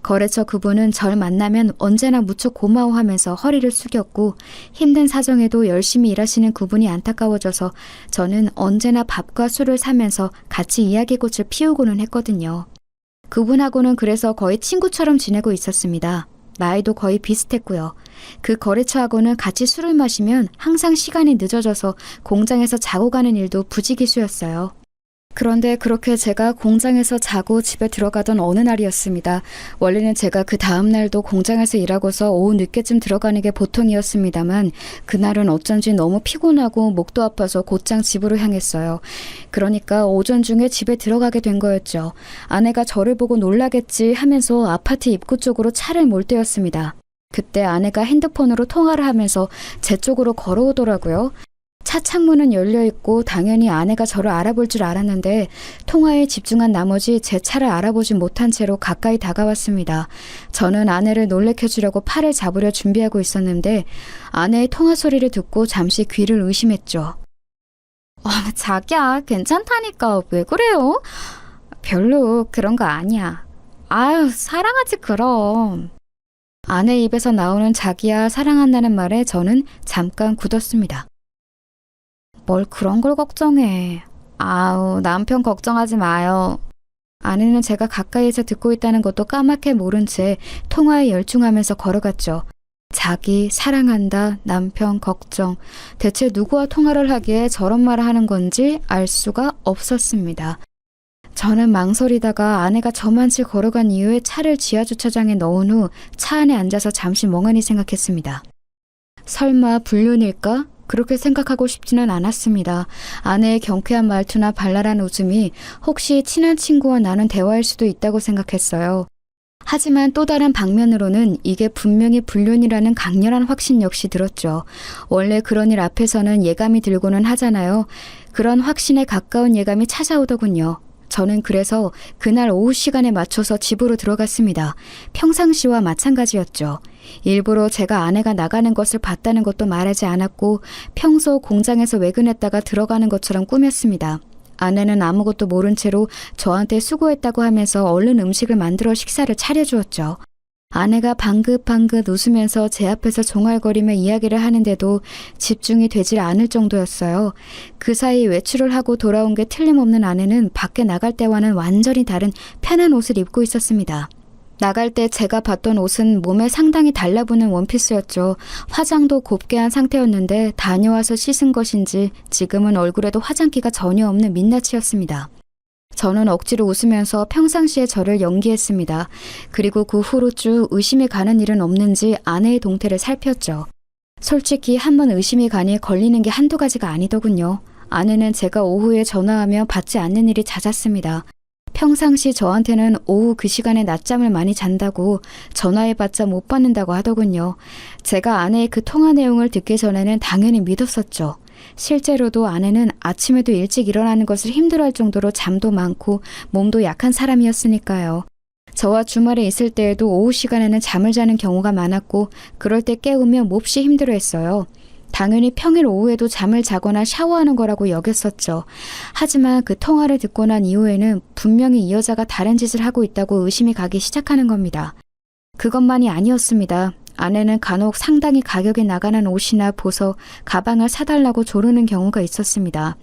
거래처 그분은 절 만나면 언제나 무척 고마워하면서 허리를 숙였고 힘든 사정에도 열심히 일하시는 그분이 안타까워져서 저는 언제나 밥과 술을 사면서 같이 이야기꽃을 피우고는 했거든요. 그분하고는 그래서 거의 친구처럼 지내고 있었습니다. 나이도 거의 비슷했고요. 그 거래처하고는 같이 술을 마시면 항상 시간이 늦어져서 공장에서 자고 가는 일도 부지기수였어요. 그런데 그렇게 제가 공장에서 자고 집에 들어가던 어느 날이었습니다. 원래는 제가 그 다음 날도 공장에서 일하고서 오후 늦게쯤 들어가는 게 보통이었습니다만 그날은 어쩐지 너무 피곤하고 목도 아파서 곧장 집으로 향했어요. 그러니까 오전 중에 집에 들어가게 된 거였죠. 아내가 저를 보고 놀라겠지 하면서 아파트 입구 쪽으로 차를 몰 때였습니다. 그때 아내가 핸드폰으로 통화를 하면서 제 쪽으로 걸어오더라고요. 차 창문은 열려있고 당연히 아내가 저를 알아볼 줄 알았는데 통화에 집중한 나머지 제 차를 알아보지 못한 채로 가까이 다가왔습니다. 저는 아내를 놀래켜주려고 팔을 잡으려 준비하고 있었는데 아내의 통화 소리를 듣고 잠시 귀를 의심했죠. 자기야, 괜찮다니까 왜 그래요? 별로 그런 거 아니야. 아유, 사랑하지 그럼. 아내 입에서 나오는 자기야 사랑한다는 말에 저는 잠깐 굳었습니다. 뭘 그런 걸 걱정해. 아우, 남편 걱정하지 마요. 아내는 제가 가까이에서 듣고 있다는 것도 까맣게 모른 채 통화에 열중하면서 걸어갔죠. 자기, 사랑한다, 남편, 걱정. 대체 누구와 통화를 하기에 저런 말을 하는 건지 알 수가 없었습니다. 저는 망설이다가 아내가 저만치 걸어간 이후에 차를 지하주차장에 넣은 후 차 안에 앉아서 잠시 멍하니 생각했습니다. 설마 불륜일까? 그렇게 생각하고 싶지는 않았습니다. 아내의 경쾌한 말투나 발랄한 웃음이 혹시 친한 친구와 나눈 대화일 수도 있다고 생각했어요. 하지만 또 다른 방면으로는 이게 분명히 불륜이라는 강렬한 확신 역시 들었죠. 원래 그런 일 앞에서는 예감이 들고는 하잖아요. 그런 확신에 가까운 예감이 찾아오더군요. 저는 그래서 그날 오후 시간에 맞춰서 집으로 들어갔습니다. 평상시와 마찬가지였죠. 일부러 제가 아내가 나가는 것을 봤다는 것도 말하지 않았고 평소 공장에서 외근했다가 들어가는 것처럼 꾸몄습니다. 아내는 아무것도 모른 채로 저한테 수고했다고 하면서 얼른 음식을 만들어 식사를 차려주었죠. 아내가 방긋방긋 웃으면서 제 앞에서 종알거리며 이야기를 하는데도 집중이 되질 않을 정도였어요. 그 사이 외출을 하고 돌아온 게 틀림없는 아내는 밖에 나갈 때와는 완전히 다른 편한 옷을 입고 있었습니다. 나갈 때 제가 봤던 옷은 몸에 상당히 달라붙는 원피스였죠. 화장도 곱게 한 상태였는데 다녀와서 씻은 것인지 지금은 얼굴에도 화장기가 전혀 없는 민낯이었습니다. 저는 억지로 웃으면서 평상시에 저를 연기했습니다. 그리고 그 후로 쭉 의심이 가는 일은 없는지 아내의 동태를 살폈죠. 솔직히 한번 의심이 가니 걸리는 게 한두 가지가 아니더군요. 아내는 제가 오후에 전화하며 받지 않는 일이 잦았습니다. 평상시 저한테는 오후 그 시간에 낮잠을 많이 잔다고 전화해봤자 못 받는다고 하더군요. 제가 아내의 그 통화 내용을 듣기 전에는 당연히 믿었었죠. 실제로도 아내는 아침에도 일찍 일어나는 것을 힘들어할 정도로 잠도 많고 몸도 약한 사람이었으니까요. 저와 주말에 있을 때에도 오후 시간에는 잠을 자는 경우가 많았고 그럴 때 깨우면 몹시 힘들어했어요. 당연히 평일 오후에도 잠을 자거나 샤워하는 거라고 여겼었죠. 하지만 그 통화를 듣고 난 이후에는 분명히 이 여자가 다른 짓을 하고 있다고 의심이 가기 시작하는 겁니다. 그것만이 아니었습니다. 아내는 간혹 상당히 가격이 나가는 옷이나 보석, 가방을 사달라고 조르는 경우가 있었습니다.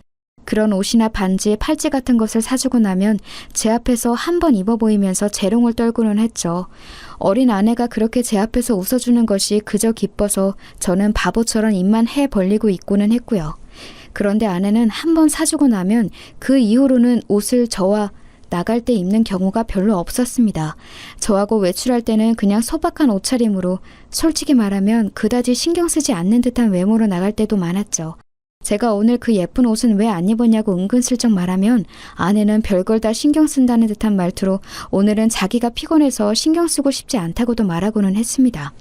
그런 옷이나 반지, 팔찌 같은 것을 사주고 나면 제 앞에서 한 번 입어 보이면서 재롱을 떨고는 했죠. 어린 아내가 그렇게 제 앞에서 웃어주는 것이 그저 기뻐서 저는 바보처럼 입만 해 벌리고 있고는 했고요. 그런데 아내는 한 번 사주고 나면 그 이후로는 옷을 저와 나갈 때 입는 경우가 별로 없었습니다. 저하고 외출할 때는 그냥 소박한 옷차림으로 솔직히 말하면 그다지 신경 쓰지 않는 듯한 외모로 나갈 때도 많았죠. 제가 오늘 그 예쁜 옷은 왜 안 입었냐고 은근슬쩍 말하면 아내는 별걸 다 신경 쓴다는 듯한 말투로 오늘은 자기가 피곤해서 신경 쓰고 싶지 않다고도 말하고는 했습니다.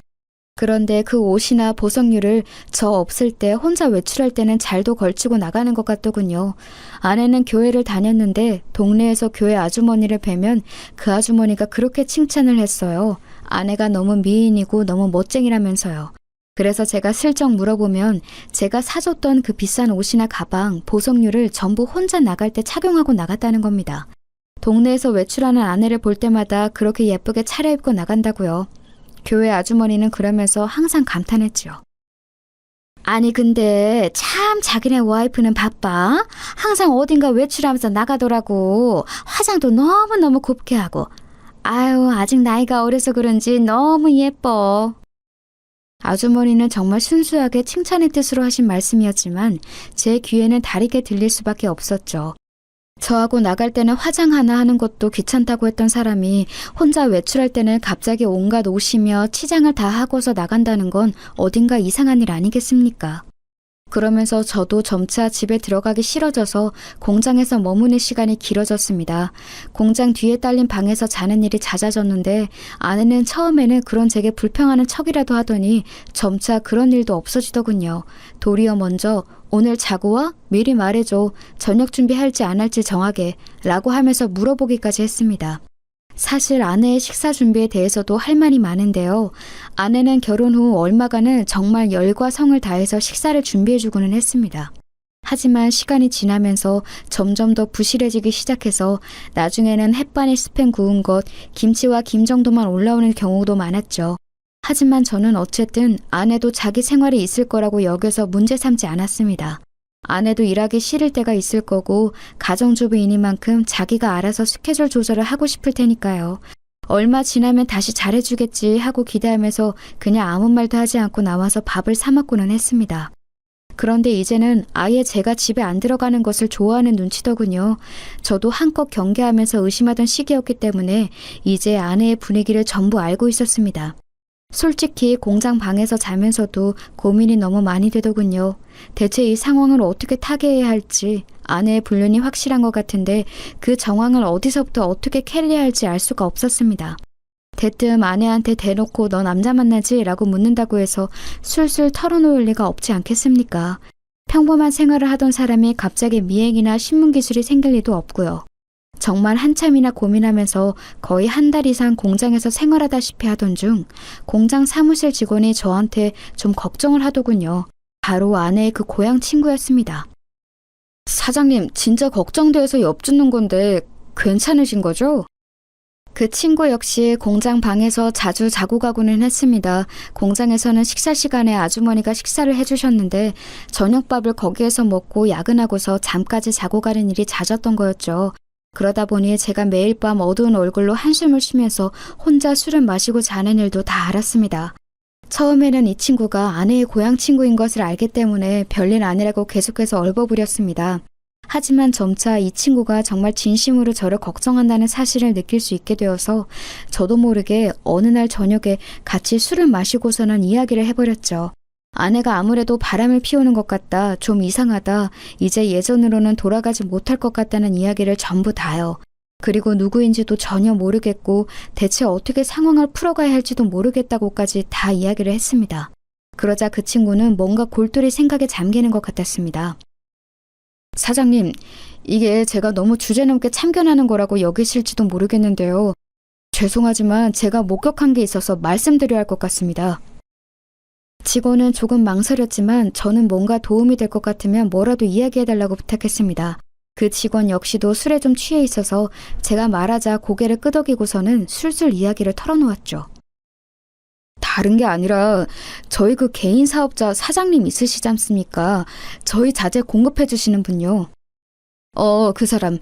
그런데 그 옷이나 보석류를 저 없을 때 혼자 외출할 때는 잘도 걸치고 나가는 것 같더군요. 아내는 교회를 다녔는데 동네에서 교회 아주머니를 뵈면 그 아주머니가 그렇게 칭찬을 했어요. 아내가 너무 미인이고 너무 멋쟁이라면서요. 그래서 제가 슬쩍 물어보면 제가 사줬던 그 비싼 옷이나 가방, 보석류를 전부 혼자 나갈 때 착용하고 나갔다는 겁니다. 동네에서 외출하는 아내를 볼 때마다 그렇게 예쁘게 차려입고 나간다고요. 교회 아주머니는 그러면서 항상 감탄했죠. 아니 근데 참 자기네 와이프는 바빠. 항상 어딘가 외출하면서 나가더라고. 화장도 너무너무 곱게 하고. 아유 아직 나이가 어려서 그런지 너무 예뻐. 아주머니는 정말 순수하게 칭찬의 뜻으로 하신 말씀이었지만 제 귀에는 다르게 들릴 수밖에 없었죠. 저하고 나갈 때는 화장 하나 하는 것도 귀찮다고 했던 사람이 혼자 외출할 때는 갑자기 온갖 옷이며 치장을 다 하고서 나간다는 건 어딘가 이상한 일 아니겠습니까? 그러면서 저도 점차 집에 들어가기 싫어져서 공장에서 머무는 시간이 길어졌습니다. 공장 뒤에 딸린 방에서 자는 일이 잦아졌는데 아내는 처음에는 그런 제게 불평하는 척이라도 하더니 점차 그런 일도 없어지더군요. 도리어 먼저 오늘 자고 와? 미리 말해줘. 저녁 준비할지 안 할지 정하게 라고 하면서 물어보기까지 했습니다. 사실 아내의 식사 준비에 대해서도 할 말이 많은데요. 아내는 결혼 후 얼마간은 정말 열과 성을 다해서 식사를 준비해주고는 했습니다. 하지만 시간이 지나면서 점점 더 부실해지기 시작해서 나중에는 햇반에 스팸 구운 것, 김치와 김 정도만 올라오는 경우도 많았죠. 하지만 저는 어쨌든 아내도 자기 생활이 있을 거라고 여겨서 문제 삼지 않았습니다. 아내도 일하기 싫을 때가 있을 거고 가정주부이니만큼 자기가 알아서 스케줄 조절을 하고 싶을 테니까요. 얼마 지나면 다시 잘해주겠지 하고 기대하면서 그냥 아무 말도 하지 않고 나와서 밥을 사 먹고는 했습니다. 그런데 이제는 아예 제가 집에 안 들어가는 것을 좋아하는 눈치더군요. 저도 한껏 경계하면서 의심하던 시기였기 때문에 이제 아내의 분위기를 전부 알고 있었습니다. 솔직히 공장 방에서 자면서도 고민이 너무 많이 되더군요. 대체 이 상황을 어떻게 타개해야 할지 아내의 불륜이 확실한 것 같은데 그 정황을 어디서부터 어떻게 캐리해야 할지 알 수가 없었습니다. 대뜸 아내한테 대놓고 너 남자 만나지? 라고 묻는다고 해서 술술 털어놓을 리가 없지 않겠습니까? 평범한 생활을 하던 사람이 갑자기 미행이나 신문기술이 생길 리도 없고요. 정말 한참이나 고민하면서 거의 한 달 이상 공장에서 생활하다시피 하던 중 공장 사무실 직원이 저한테 좀 걱정을 하더군요. 바로 아내의 그 고향 친구였습니다. 사장님, 진짜 걱정돼서 엿듣는 건데 괜찮으신 거죠? 그 친구 역시 공장 방에서 자주 자고 가고는 했습니다. 공장에서는 식사 시간에 아주머니가 식사를 해주셨는데 저녁밥을 거기에서 먹고 야근하고서 잠까지 자고 가는 일이 잦았던 거였죠. 그러다 보니 제가 매일 밤 어두운 얼굴로 한숨을 쉬면서 혼자 술을 마시고 자는 일도 다 알았습니다. 처음에는 이 친구가 아내의 고향 친구인 것을 알기 때문에 별일 아니라고 계속해서 얼버무렸습니다. 하지만 점차 이 친구가 정말 진심으로 저를 걱정한다는 사실을 느낄 수 있게 되어서 저도 모르게 어느 날 저녁에 같이 술을 마시고서는 이야기를 해버렸죠. 아내가 아무래도 바람을 피우는 것 같다, 좀 이상하다, 이제 예전으로는 돌아가지 못할 것 같다는 이야기를 전부 다요. 그리고 누구인지도 전혀 모르겠고 대체 어떻게 상황을 풀어가야 할지도 모르겠다고까지 다 이야기를 했습니다. 그러자 그 친구는 뭔가 골똘히 생각에 잠기는 것 같았습니다. 사장님, 이게 제가 너무 주제넘게 참견하는 거라고 여기실지도 모르겠는데요. 죄송하지만 제가 목격한 게 있어서 말씀드려야 할 것 같습니다. 직원은 조금 망설였지만 저는 뭔가 도움이 될 것 같으면 뭐라도 이야기해달라고 부탁했습니다. 그 직원 역시도 술에 좀 취해 있어서 제가 말하자 고개를 끄덕이고서는 술술 이야기를 털어놓았죠. 다른 게 아니라 저희 그 개인 사업자 사장님 있으시지 않습니까? 저희 자재 공급해 주시는 분요. 그 사람,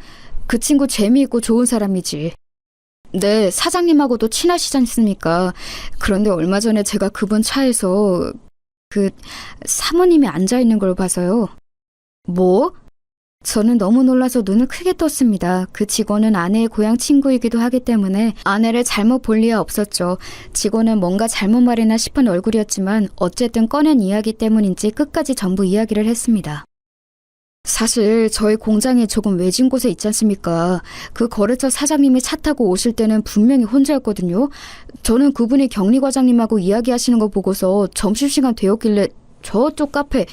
그 친구 재미있고 좋은 사람이지. 네, 사장님하고도 친하시지 않습니까? 그런데 얼마 전에 제가 그분 차에서 사모님이 앉아있는 걸 봐서요. 뭐? 저는 너무 놀라서 눈을 크게 떴습니다. 그 직원은 아내의 고향 친구이기도 하기 때문에 아내를 잘못 볼 리가 없었죠. 직원은 뭔가 잘못 말했나 싶은 얼굴이었지만 어쨌든 꺼낸 이야기 때문인지 끝까지 전부 이야기를 했습니다. 사실 저희 공장이 조금 외진 곳에 있지 않습니까? 그 거래처 사장님이 차 타고 오실 때는 분명히 혼자였거든요. 저는 그분이 격리과장님하고 이야기하시는 거 보고서 점심시간 되었길래 저쪽 카페,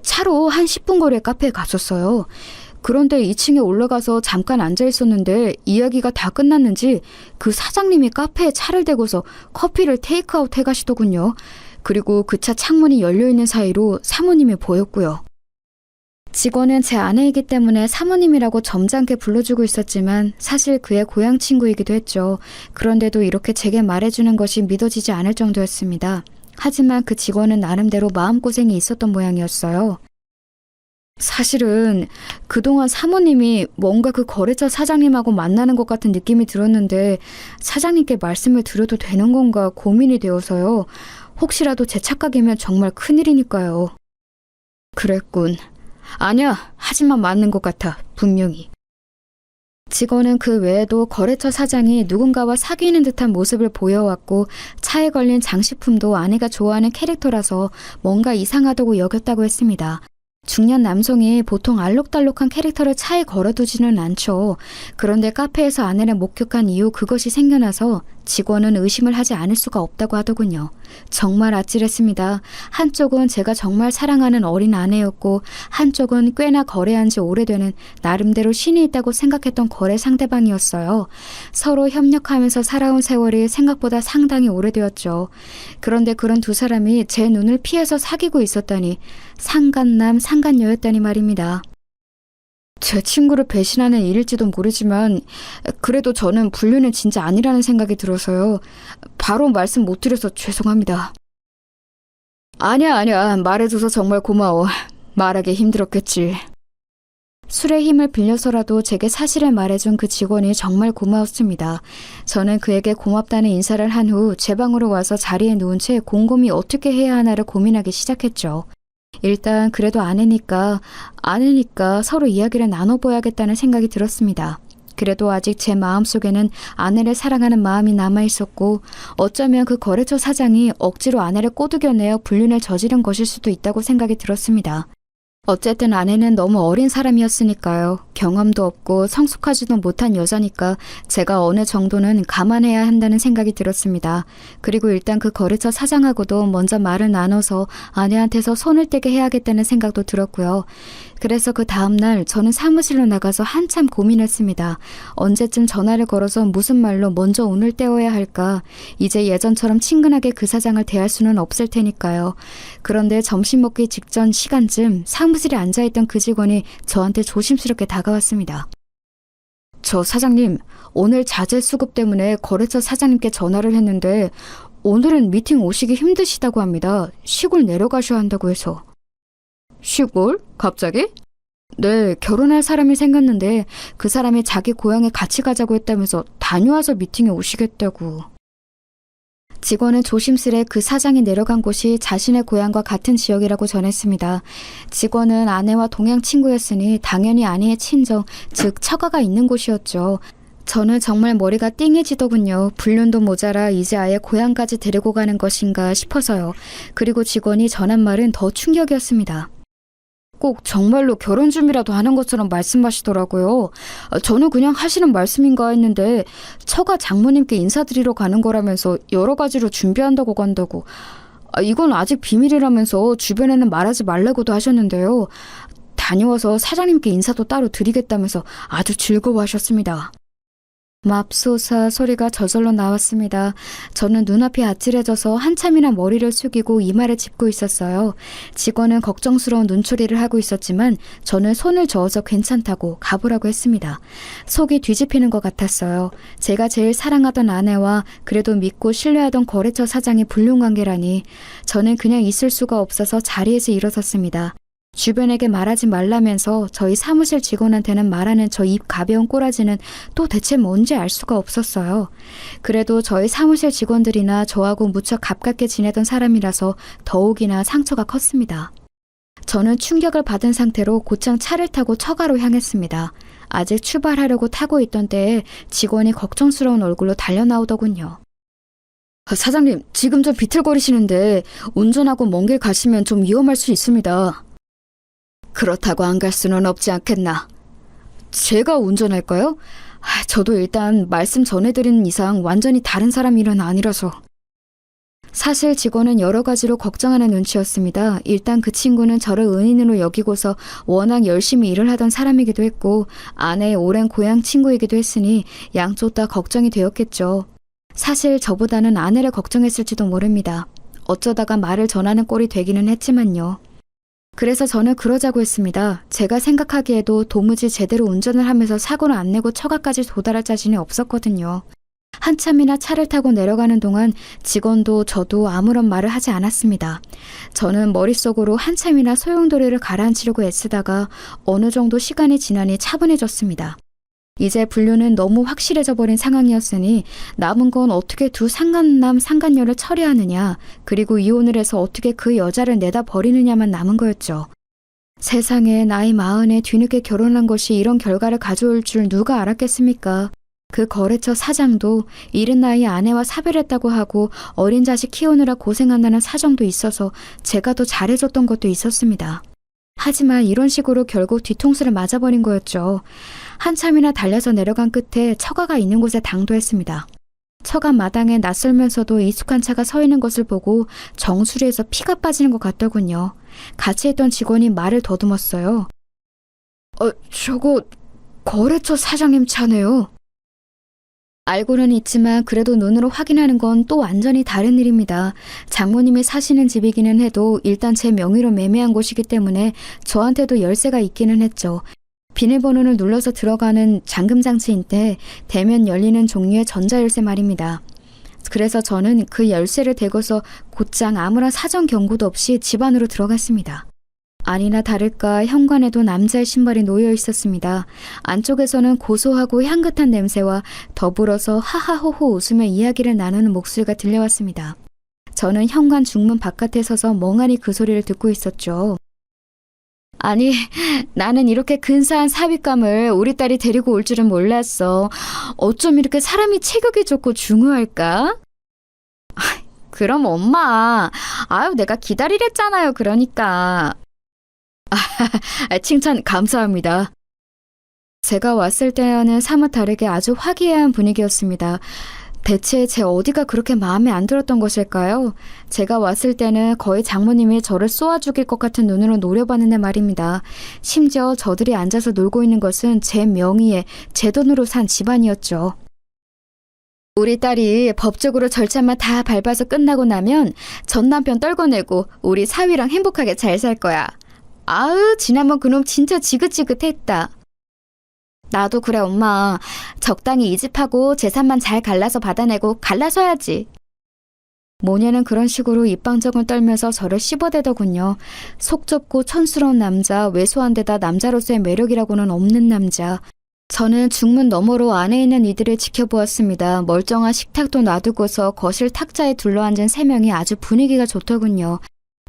차로 한 10분 거리의 카페에 갔었어요. 그런데 2층에 올라가서 잠깐 앉아 있었는데 이야기가 다 끝났는지 그 사장님이 카페에 차를 대고서 커피를 테이크아웃 해가시더군요. 그리고 그 차 창문이 열려있는 사이로 사모님이 보였고요. 직원은 제 아내이기 때문에 사모님이라고 점잖게 불러주고 있었지만 사실 그의 고향 친구이기도 했죠. 그런데도 이렇게 제게 말해주는 것이 믿어지지 않을 정도였습니다. 하지만 그 직원은 나름대로 마음고생이 있었던 모양이었어요. 사실은 그동안 사모님이 뭔가 그 거래처 사장님하고 만나는 것 같은 느낌이 들었는데 사장님께 말씀을 드려도 되는 건가 고민이 되어서요. 혹시라도 제 착각이면 정말 큰일이니까요. 그랬군. 아니야, 하지만 맞는 것 같아, 분명히. 직원은 그 외에도 거래처 사장이 누군가와 사귀는 듯한 모습을 보여왔고 차에 걸린 장식품도 아내가 좋아하는 캐릭터라서 뭔가 이상하다고 여겼다고 했습니다. 중년 남성이 보통 알록달록한 캐릭터를 차에 걸어두지는 않죠. 그런데 카페에서 아내를 목격한 이후 그것이 생겨나서 직원은 의심을 하지 않을 수가 없다고 하더군요. 정말 아찔했습니다. 한쪽은 제가 정말 사랑하는 어린 아내였고 한쪽은 꽤나 거래한 지 오래되는 나름대로 신이 있다고 생각했던 거래 상대방이었어요. 서로 협력하면서 살아온 세월이 생각보다 상당히 오래되었죠. 그런데 그런 두 사람이 제 눈을 피해서 사귀고 있었다니 상간남 상간녀였다니 말입니다. 제 친구를 배신하는 일일지도 모르지만 그래도 저는 불륜은 진짜 아니라는 생각이 들어서요. 바로 말씀 못 드려서 죄송합니다. 아니야. 말해줘서 정말 고마워. 말하기 힘들었겠지. 술의 힘을 빌려서라도 제게 사실을 말해준 그 직원이 정말 고마웠습니다. 저는 그에게 고맙다는 인사를 한 후 제 방으로 와서 자리에 누운 채 곰곰이 어떻게 해야 하나를 고민하기 시작했죠. 일단 그래도 아내니까 서로 이야기를 나눠봐야겠다는 생각이 들었습니다. 그래도 아직 제 마음속에는 아내를 사랑하는 마음이 남아있었고 어쩌면 그 거래처 사장이 억지로 아내를 꼬드겨내어 불륜을 저지른 것일 수도 있다고 생각이 들었습니다. 어쨌든 아내는 너무 어린 사람이었으니까요. 경험도 없고 성숙하지도 못한 여자니까 제가 어느 정도는 감안해야 한다는 생각이 들었습니다. 그리고 일단 그 거래처 사장하고도 먼저 말을 나눠서 아내한테서 손을 떼게 해야겠다는 생각도 들었고요. 그래서 그 다음날 저는 사무실로 나가서 한참 고민했습니다. 언제쯤 전화를 걸어서 무슨 말로 먼저 운을 떼어야 할까? 이제 예전처럼 친근하게 그 사장을 대할 수는 없을 테니까요. 그런데 점심 먹기 직전 시간쯤 사무실에 앉아있던 그 직원이 저한테 조심스럽게 다가왔습니다. 저 사장님, 오늘 자재 수급 때문에 거래처 사장님께 전화를 했는데 오늘은 미팅 오시기 힘드시다고 합니다. 시골 내려가셔야 한다고 해서. 시골? 갑자기? 네, 결혼할 사람이 생겼는데 그 사람이 자기 고향에 같이 가자고 했다면서 다녀와서 미팅에 오시겠다고. 직원은 조심스레 그 사장이 내려간 곳이 자신의 고향과 같은 지역이라고 전했습니다. 직원은 아내와 동양 친구였으니 당연히 아내의 친정, 즉 처가가 있는 곳이었죠. 저는 정말 머리가 띵해지더군요. 불륜도 모자라 이제 아예 고향까지 데리고 가는 것인가 싶어서요. 그리고 직원이 전한 말은 더 충격이었습니다. 꼭 정말로 결혼 준비라도 하는 것처럼 말씀하시더라고요. 저는 그냥 하시는 말씀인가 했는데 처가 장모님께 인사드리러 가는 거라면서 여러 가지로 준비한다고 간다고. 이건 아직 비밀이라면서 주변에는 말하지 말라고도 하셨는데요. 다녀와서 사장님께 인사도 따로 드리겠다면서 아주 즐거워하셨습니다. 맙소사 소리가 저절로 나왔습니다. 저는 눈앞이 아찔해져서 한참이나 머리를 숙이고 이마를 짚고 있었어요. 직원은 걱정스러운 눈초리를 하고 있었지만 저는 손을 저어서 괜찮다고 가보라고 했습니다. 속이 뒤집히는 것 같았어요. 제가 제일 사랑하던 아내와 그래도 믿고 신뢰하던 거래처 사장이 불륜관계라니. 저는 그냥 있을 수가 없어서 자리에서 일어섰습니다. 주변에게 말하지 말라면서 저희 사무실 직원한테는 말하는 저 입 가벼운 꼬라지는 또 대체 뭔지 알 수가 없었어요. 그래도 저희 사무실 직원들이나 저하고 무척 가깝게 지내던 사람이라서 더욱이나 상처가 컸습니다. 저는 충격을 받은 상태로 곧장 차를 타고 처가로 향했습니다. 아직 출발하려고 타고 있던 때에 직원이 걱정스러운 얼굴로 달려나오더군요. 사장님, 지금 좀 비틀거리시는데 운전하고 먼 길 가시면 좀 위험할 수 있습니다. 그렇다고 안 갈 수는 없지 않겠나? 제가 운전할까요? 저도 일단 말씀 전해드리는 이상 완전히 다른 사람 일은 아니라서. 사실 직원은 여러 가지로 걱정하는 눈치였습니다. 일단 그 친구는 저를 은인으로 여기고서 워낙 열심히 일을 하던 사람이기도 했고 아내의 오랜 고향 친구이기도 했으니 양쪽 다 걱정이 되었겠죠. 사실 저보다는 아내를 걱정했을지도 모릅니다. 어쩌다가 말을 전하는 꼴이 되기는 했지만요. 그래서 저는 그러자고 했습니다. 제가 생각하기에도 도무지 제대로 운전을 하면서 사고를 안 내고 처가까지 도달할 자신이 없었거든요. 한참이나 차를 타고 내려가는 동안 직원도 저도 아무런 말을 하지 않았습니다. 저는 머릿속으로 한참이나 소용돌이를 가라앉히려고 애쓰다가 어느 정도 시간이 지나니 차분해졌습니다. 이제 분류는 너무 확실해져 버린 상황이었으니 남은 건 어떻게 두 상간남 상간녀를 처리하느냐, 그리고 이혼을 해서 어떻게 그 여자를 내다 버리느냐만 남은 거였죠. 세상에 나이 40에 뒤늦게 결혼한 것이 이런 결과를 가져올 줄 누가 알았겠습니까? 그 거래처 사장도 이른 나이에 아내와 사별했다고 하고 어린 자식 키우느라 고생한다는 사정도 있어서 제가 더 잘해줬던 것도 있었습니다. 하지만 이런 식으로 결국 뒤통수를 맞아버린 거였죠. 한참이나 달려서 내려간 끝에 처가가 있는 곳에 당도했습니다. 처가 마당에 낯설면서도 익숙한 차가 서 있는 것을 보고 정수리에서 피가 빠지는 것 같더군요. 같이 있던 직원이 말을 더듬었어요. 저거 거래처 사장님 차네요. 알고는 있지만 그래도 눈으로 확인하는 건 또 완전히 다른 일입니다. 장모님이 사시는 집이기는 해도 일단 제 명의로 매매한 곳이기 때문에 저한테도 열쇠가 있기는 했죠. 비밀번호를 눌러서 들어가는 잠금장치인데 대면 열리는 종류의 전자열쇠 말입니다. 그래서 저는 그 열쇠를 대고서 곧장 아무런 사전 경고도 없이 집 안으로 들어갔습니다. 아니나 다를까 현관에도 남자의 신발이 놓여 있었습니다. 안쪽에서는 고소하고 향긋한 냄새와 더불어서 하하호호 웃으며 이야기를 나누는 목소리가 들려왔습니다. 저는 현관 중문 바깥에 서서 멍하니 그 소리를 듣고 있었죠. 아니, 나는 이렇게 근사한 삽입감을 우리 딸이 데리고 올 줄은 몰랐어. 어쩜 이렇게 사람이 체격이 좋고 중후할까? 그럼 엄마, 내가 기다리랬잖아요, 그러니까. 칭찬 감사합니다. 제가 왔을 때와는 사뭇 다르게 아주 화기애애한 분위기였습니다. 대체 제 어디가 그렇게 마음에 안 들었던 것일까요? 제가 왔을 때는 거의 장모님이 저를 쏘아 죽일 것 같은 눈으로 노려봤는데 말입니다. 심지어 저들이 앉아서 놀고 있는 것은 제 명의에 제 돈으로 산 집안이었죠. 우리 딸이 법적으로 절차만 다 밟아서 끝나고 나면 전 남편 떨궈내고 우리 사위랑 행복하게 잘 살 거야. 지난번 그놈 진짜 지긋지긋했다. 나도 그래 엄마. 적당히 이집하고 재산만 잘 갈라서 받아내고 갈라서야지. 모녀는 그런 식으로 입방정을 떨면서 저를 씹어대더군요. 속 좁고 천스러운 남자, 왜소한 데다 남자로서의 매력이라고는 없는 남자. 저는 중문 너머로 안에 있는 이들을 지켜보았습니다. 멀쩡한 식탁도 놔두고서 거실 탁자에 둘러앉은 세 명이 아주 분위기가 좋더군요.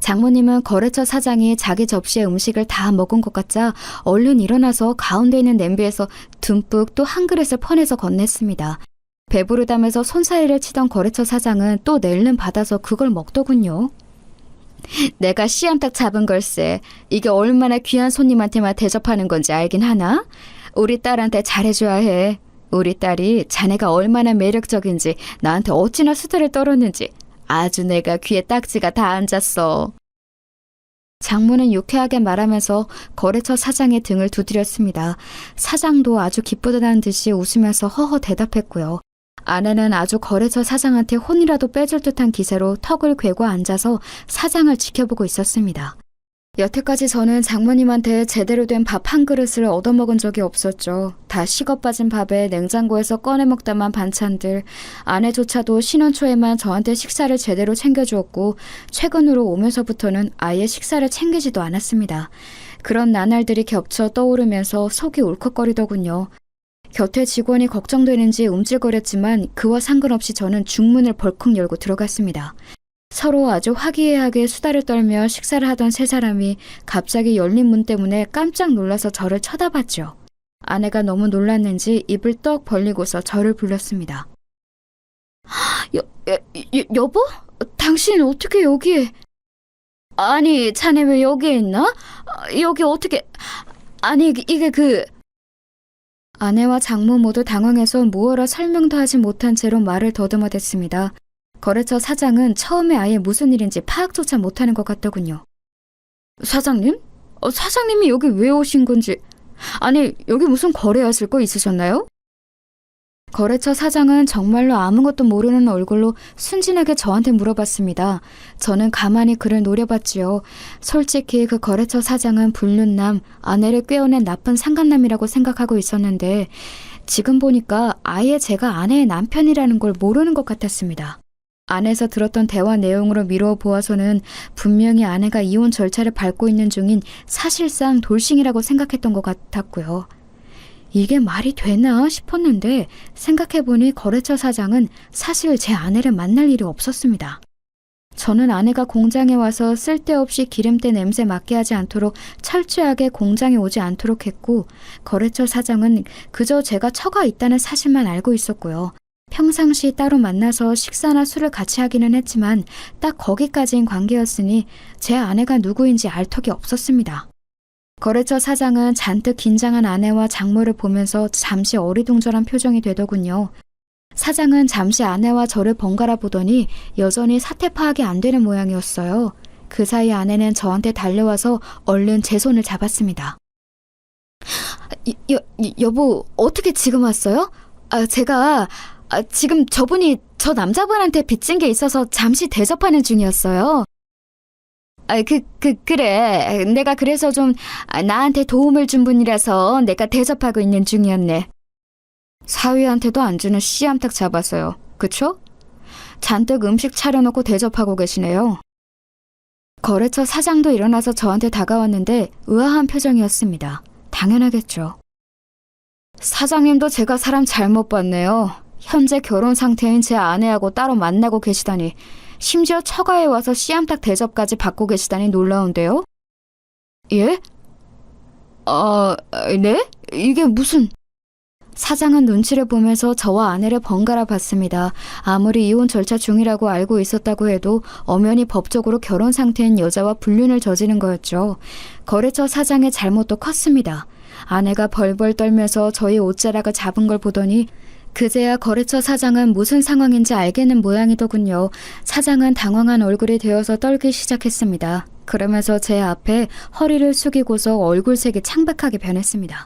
장모님은 거래처 사장이 자기 접시에 음식을 다 먹은 것 같자 얼른 일어나서 가운데 있는 냄비에서 듬뿍 또 한 그릇을 퍼내서 건넸습니다. 배부르다면서 손사래를 치던 거래처 사장은 또 낼름 받아서 그걸 먹더군요. 내가 씨암탉 잡은 걸세. 이게 얼마나 귀한 손님한테만 대접하는 건지 알긴 하나? 우리 딸한테 잘해줘야 해. 우리 딸이 자네가 얼마나 매력적인지 나한테 어찌나 수다를 떨었는지 아주 내가 귀에 딱지가 다 앉았어. 장모는 유쾌하게 말하면서 거래처 사장의 등을 두드렸습니다. 사장도 아주 기쁘다는 듯이 웃으면서 허허 대답했고요. 아내는 아주 거래처 사장한테 혼이라도 빼줄 듯한 기세로 턱을 괴고 앉아서 사장을 지켜보고 있었습니다. 여태까지 저는 장모님한테 제대로 된 밥 한 그릇을 얻어먹은 적이 없었죠. 다 식어 빠진 밥에 냉장고에서 꺼내 먹다만 반찬들, 아내조차도 신혼 초에만 저한테 식사를 제대로 챙겨주었고 최근으로 오면서부터는 아예 식사를 챙기지도 않았습니다. 그런 나날들이 겹쳐 떠오르면서 속이 울컥거리더군요. 곁에 직원이 걱정되는지 움찔거렸지만 그와 상관없이 저는 중문을 벌컥 열고 들어갔습니다. 서로 아주 화기애애하게 수다를 떨며 식사를 하던 세 사람이 갑자기 열린 문 때문에 깜짝 놀라서 저를 쳐다봤죠. 아내가 너무 놀랐는지 입을 떡 벌리고서 저를 불렀습니다. 여보? 당신 어떻게 여기에? 아니, 자네 왜 여기에 있나? 여기 어떻게... 아니, 이게 그... 아내와 장모 모두 당황해서 무어라 설명도 하지 못한 채로 말을 더듬어댔습니다. 거래처 사장은 처음에 아예 무슨 일인지 파악조차 못하는 것 같더군요. 사장님? 사장님이 여기 왜 오신 건지... 아니, 여기 무슨 거래하실 거 있으셨나요? 거래처 사장은 정말로 아무것도 모르는 얼굴로 순진하게 저한테 물어봤습니다. 저는 가만히 그를 노려봤지요. 솔직히 그 거래처 사장은 불륜남, 아내를 꿰어낸 나쁜 상간남이라고 생각하고 있었는데 지금 보니까 아예 제가 아내의 남편이라는 걸 모르는 것 같았습니다. 안에서 들었던 대화 내용으로 미루어 보아서는 분명히 아내가 이혼 절차를 밟고 있는 중인 사실상 돌싱이라고 생각했던 것 같았고요. 이게 말이 되나 싶었는데 생각해보니 거래처 사장은 사실 제 아내를 만날 일이 없었습니다. 저는 아내가 공장에 와서 쓸데없이 기름때 냄새 맡게 하지 않도록 철저하게 공장에 오지 않도록 했고 거래처 사장은 그저 제가 처가 있다는 사실만 알고 있었고요. 평상시 따로 만나서 식사나 술을 같이 하기는 했지만 딱 거기까지인 관계였으니 제 아내가 누구인지 알 턱이 없었습니다. 거래처 사장은 잔뜩 긴장한 아내와 장모를 보면서 잠시 어리둥절한 표정이 되더군요. 사장은 잠시 아내와 저를 번갈아 보더니 여전히 사태 파악이 안 되는 모양이었어요. 그 사이 아내는 저한테 달려와서 얼른 제 손을 잡았습니다. 여보, 어떻게 지금 왔어요? 제가 지금 저분이 저 남자분한테 빚진 게 있어서 잠시 대접하는 중이었어요. 그래. 내가 그래서 좀 나한테 도움을 준 분이라서 내가 대접하고 있는 중이었네. 사위한테도 안 주는 씨암탉 잡았어요. 그쵸? 잔뜩 음식 차려놓고 대접하고 계시네요. 거래처 사장도 일어나서 저한테 다가왔는데 의아한 표정이었습니다. 당연하겠죠. 사장님도 제가 사람 잘못 봤네요. 현재 결혼 상태인 제 아내하고 따로 만나고 계시다니. 심지어 처가에 와서 씨암탉 대접까지 받고 계시다니 놀라운데요? 예? 네? 이게 무슨... 사장은 눈치를 보면서 저와 아내를 번갈아 봤습니다. 아무리 이혼 절차 중이라고 알고 있었다고 해도 엄연히 법적으로 결혼 상태인 여자와 불륜을 저지른 거였죠. 거래처 사장의 잘못도 컸습니다. 아내가 벌벌 떨면서 저희 옷자락을 잡은 걸 보더니 그제야 거래처 사장은 무슨 상황인지 알겠는 모양이더군요. 사장은 당황한 얼굴이 되어서 떨기 시작했습니다. 그러면서 제 앞에 허리를 숙이고서 얼굴색이 창백하게 변했습니다.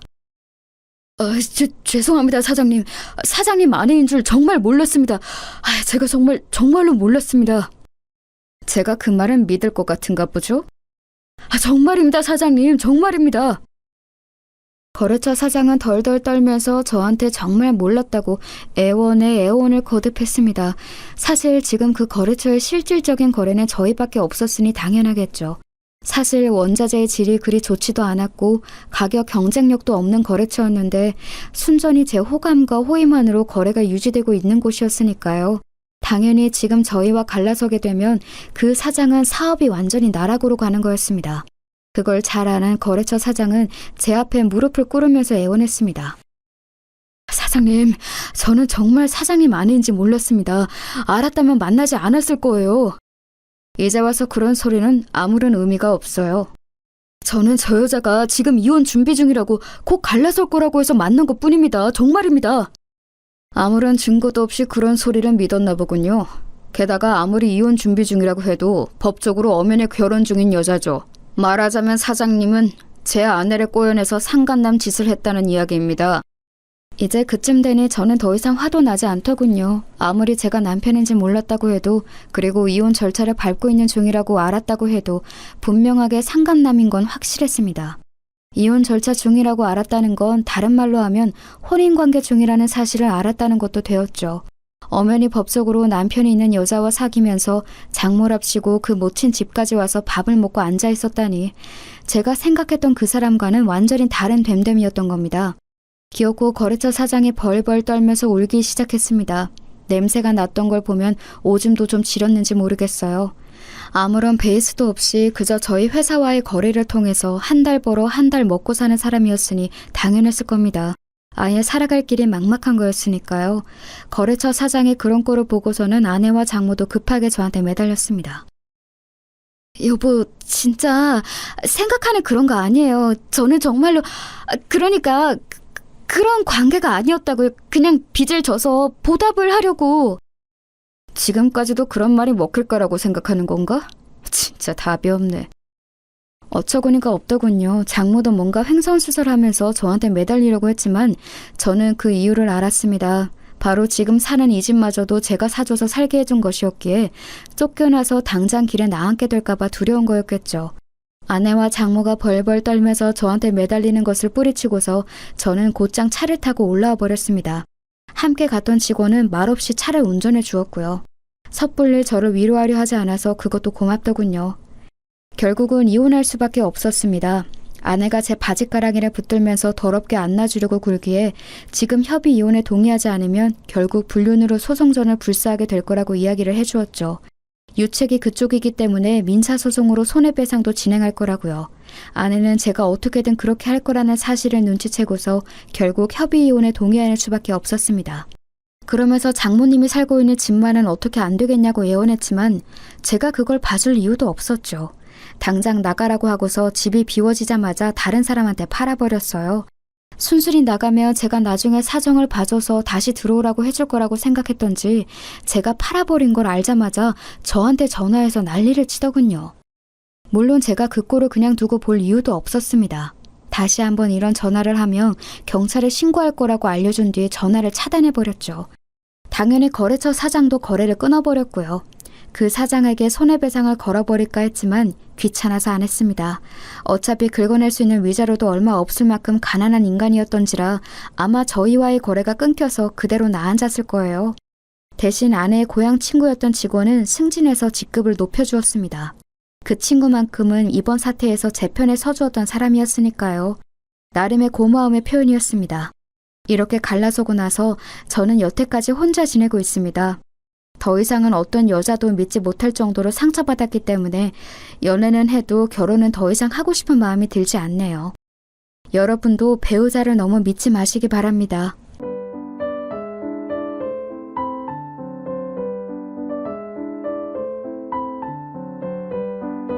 죄송합니다, 사장님. 사장님 아내인 줄 정말 몰랐습니다. 제가 정말로 몰랐습니다. 제가 그 말은 믿을 것 같은가 보죠? 정말입니다, 사장님. 정말입니다. 거래처 사장은 덜덜 떨면서 저한테 정말 몰랐다고 애원에 애원을 거듭했습니다. 사실 지금 그 거래처의 실질적인 거래는 저희밖에 없었으니 당연하겠죠. 사실 원자재의 질이 그리 좋지도 않았고 가격 경쟁력도 없는 거래처였는데 순전히 제 호감과 호의만으로 거래가 유지되고 있는 곳이었으니까요. 당연히 지금 저희와 갈라서게 되면 그 사장은 사업이 완전히 나락으로 가는 거였습니다. 그걸 잘 아는 거래처 사장은 제 앞에 무릎을 꿇으면서 애원했습니다. 사장님, 저는 정말 사장님 아내인지 몰랐습니다. 알았다면 만나지 않았을 거예요. 이제 와서 그런 소리는 아무런 의미가 없어요. 저는 저 여자가 지금 이혼 준비 중이라고 곧 갈라설 거라고 해서 만난 것 뿐입니다. 정말입니다. 아무런 증거도 없이 그런 소리를 믿었나 보군요. 게다가 아무리 이혼 준비 중이라고 해도 법적으로 엄연히 결혼 중인 여자죠. 말하자면 사장님은 제 아내를 꼬여내서 상간남 짓을 했다는 이야기입니다. 이제 그쯤 되니 저는 더 이상 화도 나지 않더군요. 아무리 제가 남편인지 몰랐다고 해도, 그리고 이혼 절차를 밟고 있는 중이라고 알았다고 해도 분명하게 상간남인 건 확실했습니다. 이혼 절차 중이라고 알았다는 건 다른 말로 하면 혼인관계 중이라는 사실을 알았다는 것도 되었죠. 엄연히 법적으로 남편이 있는 여자와 사귀면서 장모랍시고 그 모친 집까지 와서 밥을 먹고 앉아 있었다니, 제가 생각했던 그 사람과는 완전히 다른 됨됨이었던 겁니다. 기어코 거래처 사장이 벌벌 떨면서 울기 시작했습니다. 냄새가 났던 걸 보면 오줌도 좀 지렸는지 모르겠어요. 아무런 베이스도 없이 그저 저희 회사와의 거래를 통해서 한 달 벌어 한 달 먹고 사는 사람이었으니 당연했을 겁니다. 아예 살아갈 길이 막막한 거였으니까요. 거래처 사장이 그런 꼴을 보고서는 아내와 장모도 급하게 저한테 매달렸습니다. 여보, 진짜 생각하는 그런 거 아니에요. 저는 정말로, 그러니까 그런 관계가 아니었다고요. 그냥 빚을 져서 보답을 하려고. 지금까지도 그런 말이 먹힐 거라고 생각하는 건가? 진짜 답이 없네. 어처구니가 없더군요. 장모도 뭔가 횡설수설하면서 저한테 매달리려고 했지만 저는 그 이유를 알았습니다. 바로 지금 사는 이 집마저도 제가 사줘서 살게 해준 것이었기에 쫓겨나서 당장 길에 나앉게 될까봐 두려운 거였겠죠. 아내와 장모가 벌벌 떨면서 저한테 매달리는 것을 뿌리치고서 저는 곧장 차를 타고 올라와 버렸습니다. 함께 갔던 직원은 말없이 차를 운전해 주었고요. 섣불리 저를 위로하려 하지 않아서 그것도 고맙더군요. 결국은 이혼할 수밖에 없었습니다. 아내가 제 바지가랑이를 붙들면서 더럽게 안놔주려고 굴기에 지금 협의 이혼에 동의하지 않으면 결국 불륜으로 소송전을 불사하게 될 거라고 이야기를 해주었죠. 유책이 그쪽이기 때문에 민사소송으로 손해배상도 진행할 거라고요. 아내는 제가 어떻게든 그렇게 할 거라는 사실을 눈치채고서 결국 협의 이혼에 동의할 수밖에 없었습니다. 그러면서 장모님이 살고 있는 집만은 어떻게 안 되겠냐고 예언했지만 제가 그걸 봐줄 이유도 없었죠. 당장 나가라고 하고서 집이 비워지자마자 다른 사람한테 팔아버렸어요. 순순히 나가면 제가 나중에 사정을 봐줘서 다시 들어오라고 해줄 거라고 생각했던지 제가 팔아버린 걸 알자마자 저한테 전화해서 난리를 치더군요. 물론 제가 그 꼴을 그냥 두고 볼 이유도 없었습니다. 다시 한번 이런 전화를 하면 경찰에 신고할 거라고 알려준 뒤에 전화를 차단해버렸죠. 당연히 거래처 사장도 거래를 끊어버렸고요. 그 사장에게 손해배상을 걸어버릴까 했지만 귀찮아서 안 했습니다. 어차피 긁어낼 수 있는 위자료도 얼마 없을 만큼 가난한 인간이었던지라 아마 저희와의 거래가 끊겨서 그대로 나앉았을 거예요. 대신 아내의 고향 친구였던 직원은 승진해서 직급을 높여주었습니다. 그 친구만큼은 이번 사태에서 제 편에 서주었던 사람이었으니까요. 나름의 고마움의 표현이었습니다. 이렇게 갈라서고 나서 저는 여태까지 혼자 지내고 있습니다. 더 이상은 어떤 여자도 믿지 못할 정도로 상처받았기 때문에 연애는 해도 결혼은 더 이상 하고 싶은 마음이 들지 않네요. 여러분도 배우자를 너무 믿지 마시기 바랍니다.